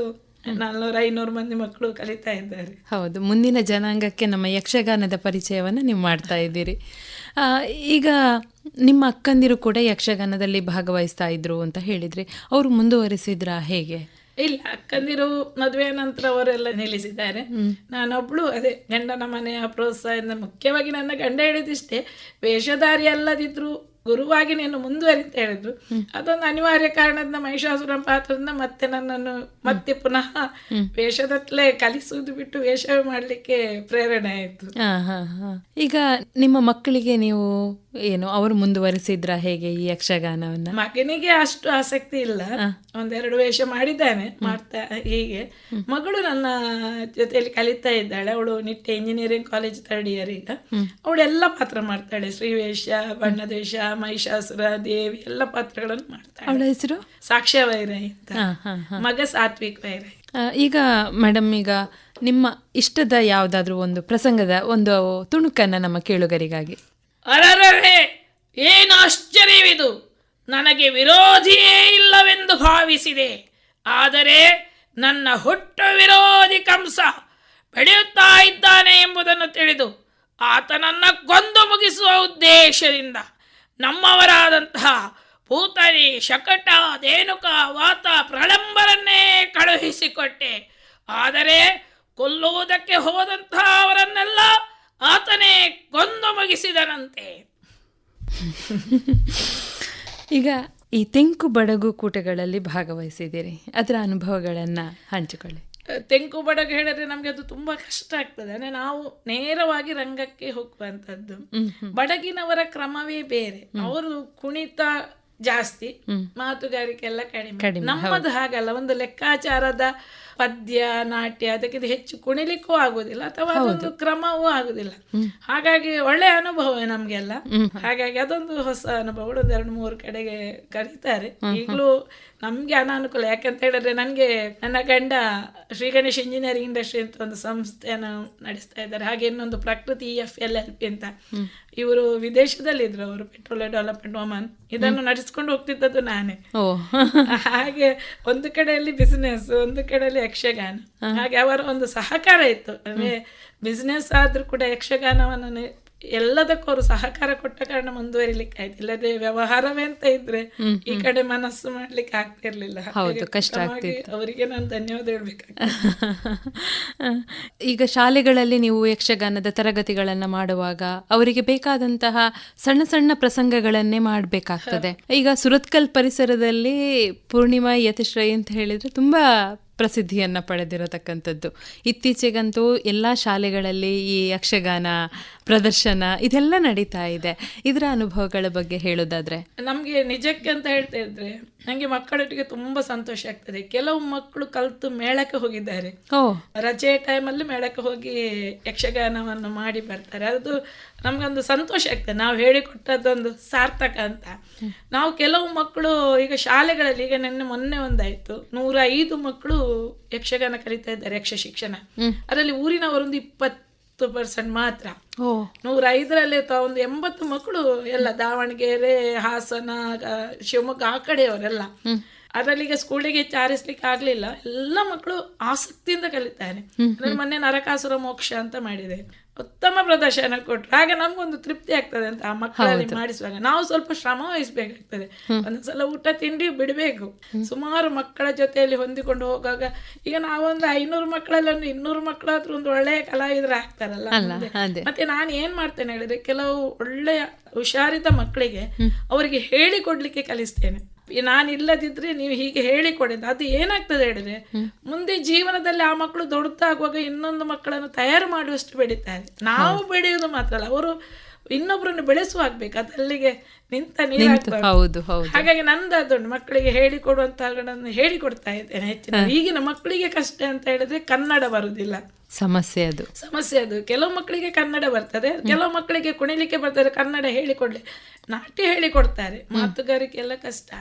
B: 400-500 ಮಂದಿ ಮಕ್ಕಳು ಕಲಿತಾ ಇದ್ದಾರೆ.
A: ಹೌದು, ಮುಂದಿನ ಜನಾಂಗಕ್ಕೆ ನಮ್ಮ ಯಕ್ಷಗಾನದ ಪರಿಚಯವನ್ನು ನೀವು ಮಾಡ್ತಾ ಇದ್ದೀರಿ. ಈಗ ನಿಮ್ಮ ಅಕ್ಕಂದಿರು ಕೂಡ ಯಕ್ಷಗಾನದಲ್ಲಿ ಭಾಗವಹಿಸ್ತಾ ಇದ್ರು ಅಂತ ಹೇಳಿದ್ರಿ, ಅವರು ಮುಂದುವರಿಸಿದ್ರಾ ಹೇಗೆ?
B: ಇಲ್ಲ, ಅಕ್ಕಂದಿರು ಮದುವೆ ನಂತರ ಅವರೆಲ್ಲ ನಿಲ್ಲಿಸಿದ್ದಾರೆ. ನಾನೊಬ್ಳು ಅದೇ ಗಂಡನ ಮನೆಯ ಪ್ರೋತ್ಸಾಹದಿಂದ, ಮುಖ್ಯವಾಗಿ ನನ್ನ ಗಂಡ ಹೇಳಿದಿಷ್ಟೇ, ವೇಷಧಾರಿ ಅಲ್ಲದಿದ್ರು ಗುರುವಾಗಿ ನೀನು ಮುಂದುವರಿ ಅಂತ ಹೇಳಿದ್ರು. ಅದೊಂದು ಅನಿವಾರ್ಯ ಕಾರಣದಿಂದ ಮಹಿಷಾಸುರ ಪಾತ್ರದಿಂದ ಮತ್ತೆ ನನ್ನನ್ನು ಮತ್ತೆ ಪುನಃ ವೇಷದತ್ಲೆ ಕಲಿಸುವುದು ಬಿಟ್ಟು ವೇಷವೇ ಮಾಡ್ಲಿಕ್ಕೆ ಪ್ರೇರಣೆ ಆಯ್ತು.
A: ಈಗ ನಿಮ್ಮ ಮಕ್ಕಳಿಗೆ ನೀವು ಏನು ಅವರು ಮುಂದುವರಿಸಿದ್ರ ಹೇಗೆ ಈ ಯಕ್ಷಗಾನವನ್ನ?
B: ಮಗನಿಗೆ ಅಷ್ಟು ಆಸಕ್ತಿ ಇಲ್ಲ, ಒಂದೆರಡು ವೇಷ ಮಾಡಿದ್ದಾನೆ, ಮಾಡ್ತಾ ಹೀಗೆ. ಮಗಳು ನನ್ನ ಜೊತೆಯಲ್ಲಿ ಕಲಿತಾ ಇದ್ದಾಳೆ, ಅವಳು Nitte engineering college 3rd year ಈಗ. ಅವಳು ಎಲ್ಲ ಪಾತ್ರ ಮಾಡ್ತಾಳೆ, ಶ್ರೀವೇಷ, ಬಣ್ಣದ ವೇಷ, ಮಹಿಷಾಸುರ, ದೇವಿ ಎಲ್ಲ ಪಾತ್ರಗಳನ್ನು ಮಾಡ್ತಾಳೆ.
A: ಅವಳ ಹೆಸರು
B: ಸಾಕ್ಷ್ಯ ವೈರಾಯಿ ಅಂತ, ಮಗ ಸಾತ್ವಿಕ್ ವೈರಾಯಿ.
A: ಈಗ ಮೇಡಮ್, ಈಗ ನಿಮ್ಮ ಇಷ್ಟದ ಯಾವುದಾದ್ರೂ ಒಂದು ಪ್ರಸಂಗದ ಒಂದು ತುಣುಕನ್ನ ನಮ್ಮ ಕೇಳುಗರಿಗಾಗಿ.
B: ಅರರೇ, ಏನು ಆಶ್ಚರ್ಯವಿದು! ನನಗೆ ವಿರೋಧಿಯೇ ಇಲ್ಲವೆಂದು ಭಾವಿಸಿದೆ. ಆದರೆ ನನ್ನ ಹುಟ್ಟು ವಿರೋಧಿ ಕಂಸ ಬೆಳೆಯುತ್ತಾ ಇದ್ದಾನೆ ಎಂಬುದನ್ನು ತಿಳಿದು ಆತನನ್ನು ಕೊಂದು ಮುಗಿಸುವ ಉದ್ದೇಶದಿಂದ ನಮ್ಮವರಾದಂತಹ ಪೂತನಿ, ಶಕಟ, ಧೇನುಕ, ವಾತ, ಪ್ರಳಂಬರನ್ನೇ ಕಳುಹಿಸಿಕೊಟ್ಟೆ. ಆದರೆ ಕೊಲ್ಲುವುದಕ್ಕೆ ಹೋದಂತಹ ಅವರನ್ನೆಲ್ಲ ಆತನೇ ಕೊಂದು ಮುಗಿಸಿದನಂತೆ.
A: ಈಗ ಈ ತೆಂಕು ಬಡಗು ಕೂಟಗಳಲ್ಲಿ ಭಾಗವಹಿಸಿದ್ದೀರಿ, ಅದರ ಅನುಭವಗಳನ್ನು ಹಂಚಿಕೊಳ್ಳಿ.
B: ತೆಂಕು ಬಡಗು ಹೇಳಿದ್ರೆ ನಮ್ಗೆ ಅದು ತುಂಬಾ ಕಷ್ಟ ಆಗ್ತದೆ. ಅಂದ್ರೆ ನಾವು ನೇರವಾಗಿ ರಂಗಕ್ಕೆ ಹೋಗುವಂತದ್ದು. ಬಡಗಿನವರ ಕ್ರಮವೇ ಬೇರೆ, ಅವರು ಕುಣಿತ ಜಾಸ್ತಿ, ಮಾತುಗಾರಿಕೆ ಎಲ್ಲ ಕಡಿಮೆ. ನಮ್ಮದು ಹಾಗಲ್ಲ, ಒಂದು ಲೆಕ್ಕಾಚಾರದ ಪದ್ಯ, ನಾಟ್ಯ, ಅದಕ್ಕಿಂತ ಹೆಚ್ಚು ಕುಣಿಲಿಕ್ಕೂ ಆಗುದಿಲ್ಲ ಅಥವಾ ಅದೊಂದು ಕ್ರಮವೂ ಆಗುದಿಲ್ಲ. ಹಾಗಾಗಿ ಒಳ್ಳೆ ಅನುಭವ ನಮ್ಗೆಲ್ಲ. ಹಾಗಾಗಿ ಅದೊಂದು ಹೊಸ ಅನುಭವ. ಒಂದು 2-3 ಕಡೆಗೆ ಕರೀತಾರೆ. ಈಗಲೂ ನಮ್ಗೆ ಅನಾನುಕೂಲ, ಯಾಕಂತ ಹೇಳಿದ್ರೆ ನನಗೆ ನನ್ನ ಗಂಡ ಶ್ರೀ ಗಣೇಶ್ ಇಂಜಿನಿಯರಿಂಗ್ ಇಂಡಸ್ಟ್ರಿ ಅಂತ ಒಂದು ಸಂಸ್ಥೆಯನ್ನು ನಡೆಸ್ತಾ ಇದ್ದಾರೆ. ಹಾಗೆ ಇನ್ನೊಂದು ಪ್ರಕೃತಿ EFLLP ಅಂತ, ಇವರು ವಿದೇಶದಲ್ಲಿದ್ರು, ಅವರು ಪೆಟ್ರೋಲಿಯಂ ಡೆವಲಪ್ಮೆಂಟ್ ವುಮನ್. ಇದನ್ನು ನಡೆಸ್ಕೊಂಡು ಹೋಗ್ತಿದ್ದದ್ದು ನಾನೇ. ಹಾಗೆ ಒಂದು ಕಡೆಯಲ್ಲಿ ಬಿಸಿನೆಸ್, ಒಂದು ಕಡೆಯಲ್ಲಿ ಯಕ್ಷಗಾನ. ಹಾಗೆ ಅವರ ಒಂದು ಸಹಕಾರ ಇತ್ತು. ಅಂದ್ರೆ ಬಿಸಿನೆಸ್ ಆದ್ರೂ ಕೂಡ ಯಕ್ಷಗಾನವನ್ನು ಎಲ್ಲದಕ್ಕೂ ಅವರು ಸಹಕಾರ ಕೊಟ್ಟ ಕಾರಣ ಮುಂದುವರಿಲಿಕ್ಕೆ ಆಯ್ತು. ಇಲ್ಲದೆ ವ್ಯವಹಾರವೇ ಅಂತ ಇದ್ರೆ ಈ ಕಡೆ ಮನಸ್ಸು ಮಾಡ್ಲಿಕ್ಕೆ ಆಗ್ತಿರ್ಲಿಲ್ಲ.
A: ಕಷ್ಟ ಆಗ್ತಿತ್ತು.
B: ಅವರಿಗೆ ನಾನು ಧನ್ಯವಾದ ಹೇಳ್ಬೇಕಾಗ್ತದೆ.
A: ಈಗ ಶಾಲೆಗಳಲ್ಲಿ ನೀವು ಯಕ್ಷಗಾನದ ತರಗತಿಗಳನ್ನ ಮಾಡುವಾಗ ಅವರಿಗೆ ಬೇಕಾದಂತಹ ಸಣ್ಣ ಸಣ್ಣ ಪ್ರಸಂಗಗಳನ್ನೇ ಮಾಡಬೇಕಾಗ್ತದೆ. ಈಗ ಸುರತ್ಕಲ್ ಪರಿಸರದಲ್ಲಿ ಪೂರ್ಣಿಮಾ ಯತಿಶ್ರೈ ಅಂತ ಹೇಳಿದ್ರೆ ತುಂಬಾ ಪ್ರಸಿದ್ಧಿಯನ್ನ ಪಡೆದಿರತಕ್ಕಂಥದ್ದು. ಇತ್ತೀಚೆಗಂತೂ ಎಲ್ಲ ಶಾಲೆಗಳಲ್ಲಿ ಈ ಯಕ್ಷಗಾನ ಪ್ರದರ್ಶನ ಇದೆಲ್ಲ ನಡೀತಾ ಇದೆ. ಇದರ ಅನುಭವಗಳ ಬಗ್ಗೆ ಹೇಳೋದಾದ್ರೆ,
B: ನಮ್ಗೆ ನಿಜಕ್ಕೆ ಅಂತ ಹೇಳ್ತಾ ಇದ್ರೆ ನಂಗೆ ಮಕ್ಕಳೊಟ್ಟಿಗೆ ತುಂಬಾ ಸಂತೋಷ ಆಗ್ತದೆ. ಕೆಲವು ಮಕ್ಕಳು ಕಲ್ತು ಮೇಳಕ್ಕೆ ಹೋಗಿದ್ದಾರೆ, ರಜೆ ಟೈಮಲ್ಲಿ ಮೇಳಕ್ಕೆ ಹೋಗಿ ಯಕ್ಷಗಾನವನ್ನು ಮಾಡಿ ಬರ್ತಾರೆ. ಅದು ನಮ್ಗೊಂದು ಸಂತೋಷ ಆಗ್ತದೆ, ನಾವು ಹೇಳಿಕೊಟ್ಟದ್ದೊಂದು ಸಾರ್ಥಕ ಅಂತ. ನಾವು ಕೆಲವು ಮಕ್ಕಳು ಈಗ ಶಾಲೆಗಳಲ್ಲಿ, ಈಗ ಮೊನ್ನೆ ಒಂದಾಯ್ತು, 105 ಮಕ್ಕಳು ಯಕ್ಷಗಾನ ಕಲಿತಾ ಇದ್ದಾರೆ, ಯಕ್ಷ ಶಿಕ್ಷಣ. ಅದರಲ್ಲಿ ಊರಿನವರೊಂದು 20% ಮಾತ್ರ. 105ರಲ್ಲಿ ಒಂದು 80 ಮಕ್ಕಳು ಎಲ್ಲ ದಾವಣಗೆರೆ, ಹಾಸನ, ಶಿವಮೊಗ್ಗ ಆ ಕಡೆಯವರೆಲ್ಲ. ಅದರಲ್ಲಿ ಈಗ ಸ್ಕೂಲಿಗೆ ಚಾರಿಸ್ಲಿಕ್ಕೆ ಆಗ್ಲಿಲ್ಲ, ಎಲ್ಲ ಮಕ್ಕಳು ಆಸಕ್ತಿಯಿಂದ ಕಲಿತಾರೆ. ಮೊನ್ನೆ ನರಕಾಸುರ ಮೋಕ್ಷ ಅಂತ ಮಾಡಿದೆ, ಉತ್ತಮ ಪ್ರದರ್ಶನ ಕೊಟ್ರು. ಹಾಗೆ ನಮ್ಗೊಂದು ತೃಪ್ತಿ ಆಗ್ತದೆ ಅಂತ ಆ ಮಕ್ಕಳಲ್ಲಿ ಮಾಡಿಸುವಾಗ. ನಾವು ಸ್ವಲ್ಪ ಶ್ರಮ ವಹಿಸ್ಬೇಕಾಗ್ತದೆ, ಒಂದೊಂದ್ಸಲ ಊಟ ತಿಂಡಿ ಬಿಡಬೇಕು. ಸುಮಾರು ಮಕ್ಕಳ ಜೊತೆಯಲ್ಲಿ ಹೊಂದಿಕೊಂಡು ಹೋಗುವಾಗ ಈಗ ನಾವೊಂದು 500 ಮಕ್ಕಳಲ್ಲಿ ಒಂದು 200 ಮಕ್ಕಳಾದ್ರೂ ಒಂದು ಒಳ್ಳೆಯ ಕಲಾವಿದರು ಆಗ್ತಾರಲ್ಲ. ಮತ್ತೆ ನಾನು ಏನ್ ಮಾಡ್ತೇನೆ ಹೇಳಿದ್ರೆ, ಕೆಲವು ಒಳ್ಳೆಯ ಹುಷಾರಿದ್ದ ಮಕ್ಕಳಿಗೆ ಅವರಿಗೆ ಹೇಳಿಕೊಡ್ಲಿಕ್ಕೆ ಕಲಿಸ್ತೇನೆ. ನಾನು ಇಲ್ಲದಿದ್ರೆ ನೀವು ಹೀಗೆ ಹೇಳಿಕೊಡಿ. ಅದು ಏನಾಗ್ತದೆ ಹೇಳಿದ್ರೆ, ಮುಂದೆ ಜೀವನದಲ್ಲಿ ಆ ಮಕ್ಕಳು ದೊಡ್ಡದಾಗುವಾಗ ಇನ್ನೊಂದು ಮಕ್ಕಳನ್ನು ತಯಾರು ಮಾಡುವಷ್ಟು ಬೆಳೀತಾರೆ. ನಾವು ಬೆಳೆಯುವುದು ಮಾತ್ರ ಅಲ್ಲ, ಅವರು ಇನ್ನೊಬ್ಬರನ್ನು ಬೆಳೆಸುವಾಗಬೇಕು, ಅದಲ್ಲಿಗೆ ನಿಂತ ನೀರಾಗ್ತದೆ. ಹಾಗಾಗಿ ನಂದು ಅದೊಂದು ಮಕ್ಕಳಿಗೆ ಹೇಳಿಕೊಡುವಂತಹಗಳನ್ನು ಹೇಳಿಕೊಡ್ತಾ ಇದ್ದೇನೆ ಹೆಚ್ಚಿನ. ಈಗಿನ ಮಕ್ಕಳಿಗೆ ಕಷ್ಟ ಅಂತ ಹೇಳಿದ್ರೆ ಕನ್ನಡ ಬರುದಿಲ್ಲ, ಸಮಸ್ಯೆ ಅದು. ಕೆಲವು ಮಕ್ಕಳಿಗೆ ಕನ್ನಡ ಬರ್ತದೆ, ಕೆಲವು ಮಕ್ಕಳಿಗೆ ಕುಣಿಲಿಕ್ಕೆ ಬರ್ತದೆ, ಕನ್ನಡ ಹೇಳಿಕೊಡ್ಲಿ, ನಾಟ್ಯ ಹೇಳಿಕೊಡ್ತಾರೆ, ಮಾತುಗಾರಿಕೆ ಎಲ್ಲ ಕಷ್ಟ.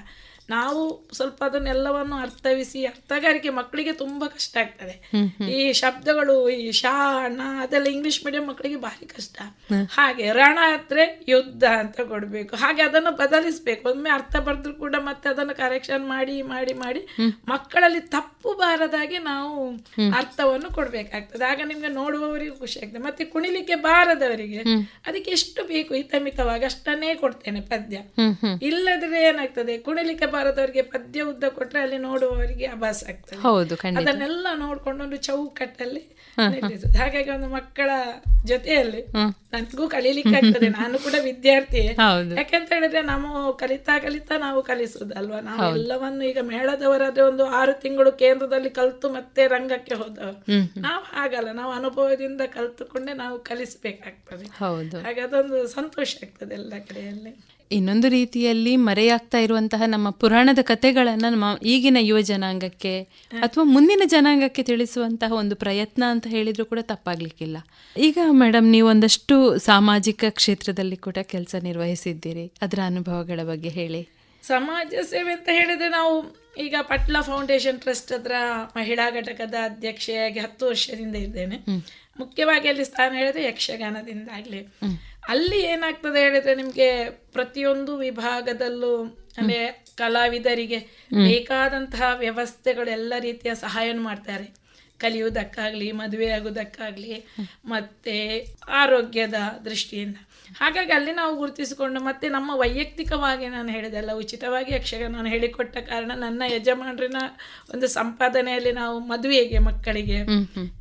B: ನಾವು ಸ್ವಲ್ಪ ಅದನ್ನೆಲ್ಲವನ್ನು ಅರ್ಥಗಾರಿಕೆ ಮಕ್ಕಳಿಗೆ ತುಂಬಾ ಕಷ್ಟ ಆಗ್ತದೆ. ಈ ಶಬ್ದಗಳು, ಈ ಶಾ ಣ ಅದೆಲ್ಲ ಇಂಗ್ಲಿಷ್ ಮೀಡಿಯಂ ಮಕ್ಕಳಿಗೆ ಭಾರಿ ಕಷ್ಟ. ಹಾಗೆ ರಣ ಹತ್ರ ಯುದ್ಧ ಅಂತ ಕೊಡ್ಬೇಕು, ಹಾಗೆ ಅದನ್ನು ಬದಲಿಸ್ಬೇಕು. ಒಮ್ಮೆ ಅರ್ಥ ಬರೆದ್ರು ಕೂಡ ಮತ್ತೆ ಅದನ್ನು ಕರೆಕ್ಷನ್ ಮಾಡಿ ಮಾಡಿ ಮಾಡಿ ಮಕ್ಕಳಲ್ಲಿ ತಪ್ಪು ಬಾರದಾಗೆ ನಾವು ಅರ್ಥವನ್ನು ಕೊಡ್ಬೇಕಾಗ್ತದೆ. ಆಗ ನಿಮ್ಗೆ ನೋಡುವವರಿಗೂ ಖುಷಿ ಆಗ್ತದೆ. ಮತ್ತೆ ಕುಣಿಲಿಕ್ಕೆ ಬಾರದವರಿಗೆ ಅದಕ್ಕೆ ಎಷ್ಟು ಬೇಕು ಹಿತಮಿತವಾಗಿ ಅಷ್ಟನ್ನೇ ಕೊಡ್ತೇನೆ ಪದ್ಯ. ಇಲ್ಲದ್ರೆ ಏನಾಗ್ತದೆ, ಕುಣಿಲಿಕ್ಕೆ ಬಾರದವರಿಗೆ ಪದ್ಯ ಉದ್ದ ಕೊಟ್ರೆ ಅಲ್ಲಿ ನೋಡುವವರಿಗೆ ಆಭಾಸ ಆಗ್ತದೆ.
A: ಹೌದು, ಖಂಡಿತ.
B: ಅದನ್ನೆಲ್ಲ ನೋಡ್ಕೊಂಡು ಒಂದು ಚೌಕಟ್ಟಲ್ಲಿ ನಿಲ್ಲಿಸುದು. ಹಾಗಾಗಿ ಒಂದು ಮಕ್ಕಳ ಜೊತೆಯಲ್ಲಿ ನನಗೂ ಕಲೀಲಿಕ್ಕೆ ಆಗ್ತದೆ. ನಾನು ಕೂಡ ವಿದ್ಯಾರ್ಥಿ. ಯಾಕೆಂತ ಹೇಳಿದ್ರೆ ನಾವು ಕಲಿತಾ ನಾವು ಕಲಿಸುದಲ್ವಾ. ನಾವು ಎಲ್ಲವನ್ನು ಈಗ ಮೇಳದವರಾದ್ರೆ ಒಂದು 6 ತಿಂಗಳು ಕೇಂದ್ರದಲ್ಲಿ ಕಲ್ತು ಮತ್ತೆ ರಂಗಕ್ಕೆ ಹೋದವರು. ನಾವು ಹಾಗಲ್ಲ, ನಾವು ಅನುಭವದಿಂದ ಕಲ್ತುಕೊಂಡೆ ನಾವು ಕಲಿಸ್ಬೇಕಾಗ್ತದೆ. ಹಾಗೆ ಅದೊಂದು ಸಂತೋಷ ಆಗ್ತದೆ ಎಲ್ಲ ಕಡೆಯಲ್ಲಿ.
A: ಇನ್ನೊಂದು ರೀತಿಯಲ್ಲಿ ಮರೆಯಾಗ್ತಾ ಇರುವಂತಹ ನಮ್ಮ ಪುರಾಣದ ಕಥೆಗಳನ್ನು ನಮ್ಮ ಈಗಿನ ಯುವ ಜನಾಂಗಕ್ಕೆ ಅಥವಾ ಮುಂದಿನ ಜನಾಂಗಕ್ಕೆ ತಿಳಿಸುವಂತಹ ಒಂದು ಪ್ರಯತ್ನ ಅಂತ ಹೇಳಿದ್ರು ಕೂಡ ತಪ್ಪಾಗ್ಲಿಕ್ಕಿಲ್ಲ. ಈಗ ಮೇಡಮ್, ನೀವು ಒಂದಷ್ಟು ಸಾಮಾಜಿಕ ಕ್ಷೇತ್ರದಲ್ಲಿ ಕೂಡ ಕೆಲಸ ನಿರ್ವಹಿಸಿದ್ದೀರಿ, ಅದರ ಅನುಭವಗಳ ಬಗ್ಗೆ ಹೇಳಿ.
B: ಸಮಾಜ ಸೇವೆ ಅಂತ ಹೇಳಿದ್ರೆ ನಾವು ಈಗ ಪಟ್ಲ ಫೌಂಡೇಶನ್ ಟ್ರಸ್ಟ್ ಹತ್ರ ಮಹಿಳಾ ಘಟಕದ ಅಧ್ಯಕ್ಷೆಯಾಗಿ 10 ವರ್ಷದಿಂದ ಇದ್ದೇನೆ. ಮುಖ್ಯವಾಗಿ ಅಲ್ಲಿ ಸ್ಥಾನ ಹೇಳಿದ್ರೆ ಯಕ್ಷಗಾನದಿಂದಾಗ್ಲಿ. ಅಲ್ಲಿ ಏನಾಗ್ತದೆ ಹೇಳಿದ್ರೆ ನಿಮ್ಗೆ ಪ್ರತಿಯೊಂದು ವಿಭಾಗದಲ್ಲೂ ಅಂದ್ರೆ ಕಲಾವಿದರಿಗೆ ಬೇಕಾದಂತಹ ವ್ಯವಸ್ಥೆಗಳು ಎಲ್ಲ ರೀತಿಯ ಸಹಾಯವನ್ನು ಮಾಡ್ತಾರೆ. ಕಲಿಯುವುದಕ್ಕಾಗ್ಲಿ, ಮದುವೆ ಆಗುವುದಕ್ಕಾಗ್ಲಿ, ಮತ್ತೆ ಆರೋಗ್ಯದ ದೃಷ್ಟಿಯಿಂದ. ಹಾಗಾಗಿ ಅಲ್ಲಿ ನಾವು ಗುರುತಿಸಿಕೊಂಡು ಮತ್ತೆ ನಮ್ಮ ವೈಯಕ್ತಿಕವಾಗಿ ನಾನು ಹೇಳಿದೆಲ್ಲ ಉಚಿತವಾಗಿ ಯಕ್ಷಗಾನ ಹೇಳಿಕೊಟ್ಟ ಕಾರಣ ನನ್ನ ಯಜಮಾನರಿನ ಒಂದು ಸಂಪಾದನೆಯಲ್ಲಿ ನಾವು ಮದುವೆಗೆ ಮಕ್ಕಳಿಗೆ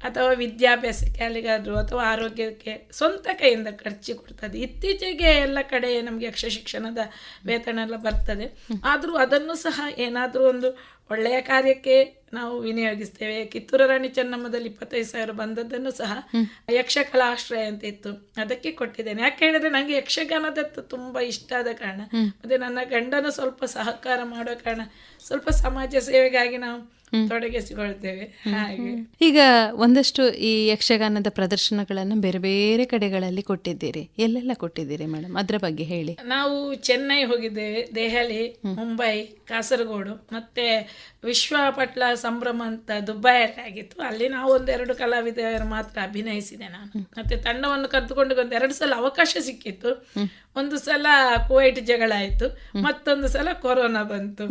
B: ಅಥವಾ ವಿದ್ಯಾಭ್ಯಾಸಕ್ಕೆ ಅಲ್ಲಿಗಾದ್ರು ಅಥವಾ ಆರೋಗ್ಯಕ್ಕೆ ಸ್ವಂತ ಕೈಯಿಂದ ಖರ್ಚು ಕೊಡ್ತದೆ. ಇತ್ತೀಚೆಗೆ ಎಲ್ಲ ಕಡೆ ನಮಗೆ ಯಕ್ಷ ಶಿಕ್ಷಣದ ವೇತನ ಎಲ್ಲ ಬರ್ತದೆ. ಆದರೂ ಅದನ್ನು ಸಹ ಏನಾದರೂ ಒಂದು ಒಳ್ಳೆಯ ಕಾರ್ಯಕ್ಕೆ ನಾವು ವಿನಿಯೋಗಿಸ್ತೇವೆ. ಕಿತ್ತೂರು ರಾಣಿ ಚೆನ್ನಮ್ಮದಲ್ಲಿ 25,000 ಬಂದದ್ದನ್ನು ಸಹ ಯಕ್ಷಕಲಾ ಆಶ್ರಯ ಅಂತ ಇತ್ತು, ಅದಕ್ಕೆ ಕೊಟ್ಟಿದ್ದೇನೆ. ಯಾಕೆ ಹೇಳಿದ್ರೆ ನನಗೆ ಯಕ್ಷಗಾನದತ್ತು ತುಂಬಾ ಇಷ್ಟ ಆದ ಕಾರಣ, ಮತ್ತೆ ನನ್ನ ಗಂಡನ ಸ್ವಲ್ಪ ಸಹಕಾರ ಮಾಡೋ ಕಾರಣ ಸ್ವಲ್ಪ ಸಮಾಜ ಸೇವೆಗಾಗಿ ನಾವು ತೊಡಗಿಸಿಕೊಳ್ತೇವೆ. ಹಾಗೆ
A: ಈಗ ಒಂದಷ್ಟು ಈ ಯಕ್ಷಗಾನದ ಪ್ರದರ್ಶನಗಳನ್ನು ಬೇರೆ ಬೇರೆ ಕಡೆಗಳಲ್ಲಿ ಕೊಟ್ಟಿದ್ದೀರಿ, ಎಲ್ಲೆಲ್ಲ ಕೊಟ್ಟಿದ್ದೀರಿ ಮೇಡಮ್, ಅದರ ಬಗ್ಗೆ ಹೇಳಿ.
B: ನಾವು ಚೆನ್ನೈ ಹೋಗಿದ್ದೇವೆ, ದೆಹಲಿ, ಮುಂಬೈ, ಕಾಸರಗೋಡು, ಮತ್ತೆ ವಿಶ್ವ ಪಟ್ಲ ಸಂಭ್ರಮ ಅಂತ ದುಬೈಯಲ್ಲಿ ಆಗಿತ್ತು. ಅಲ್ಲಿ ನಾವು 1-2 ಕಲಾವಿದರು ಮಾತ್ರ ಅಭಿನಯಿಸಿದೆ ನಾನು. ಮತ್ತೆ ತಂಡವನ್ನು ಕರೆದುಕೊಂಡು 1-2 ಸಲ ಅವಕಾಶ ಸಿಕ್ಕಿತ್ತು. ಒಂದು ಸಲ ಕುವೈಟ್ ಜಗಳ ಆಯ್ತು, ಮತ್ತೊಂದು ಸಲ ಕೊರೋನಾ ಬಂತು,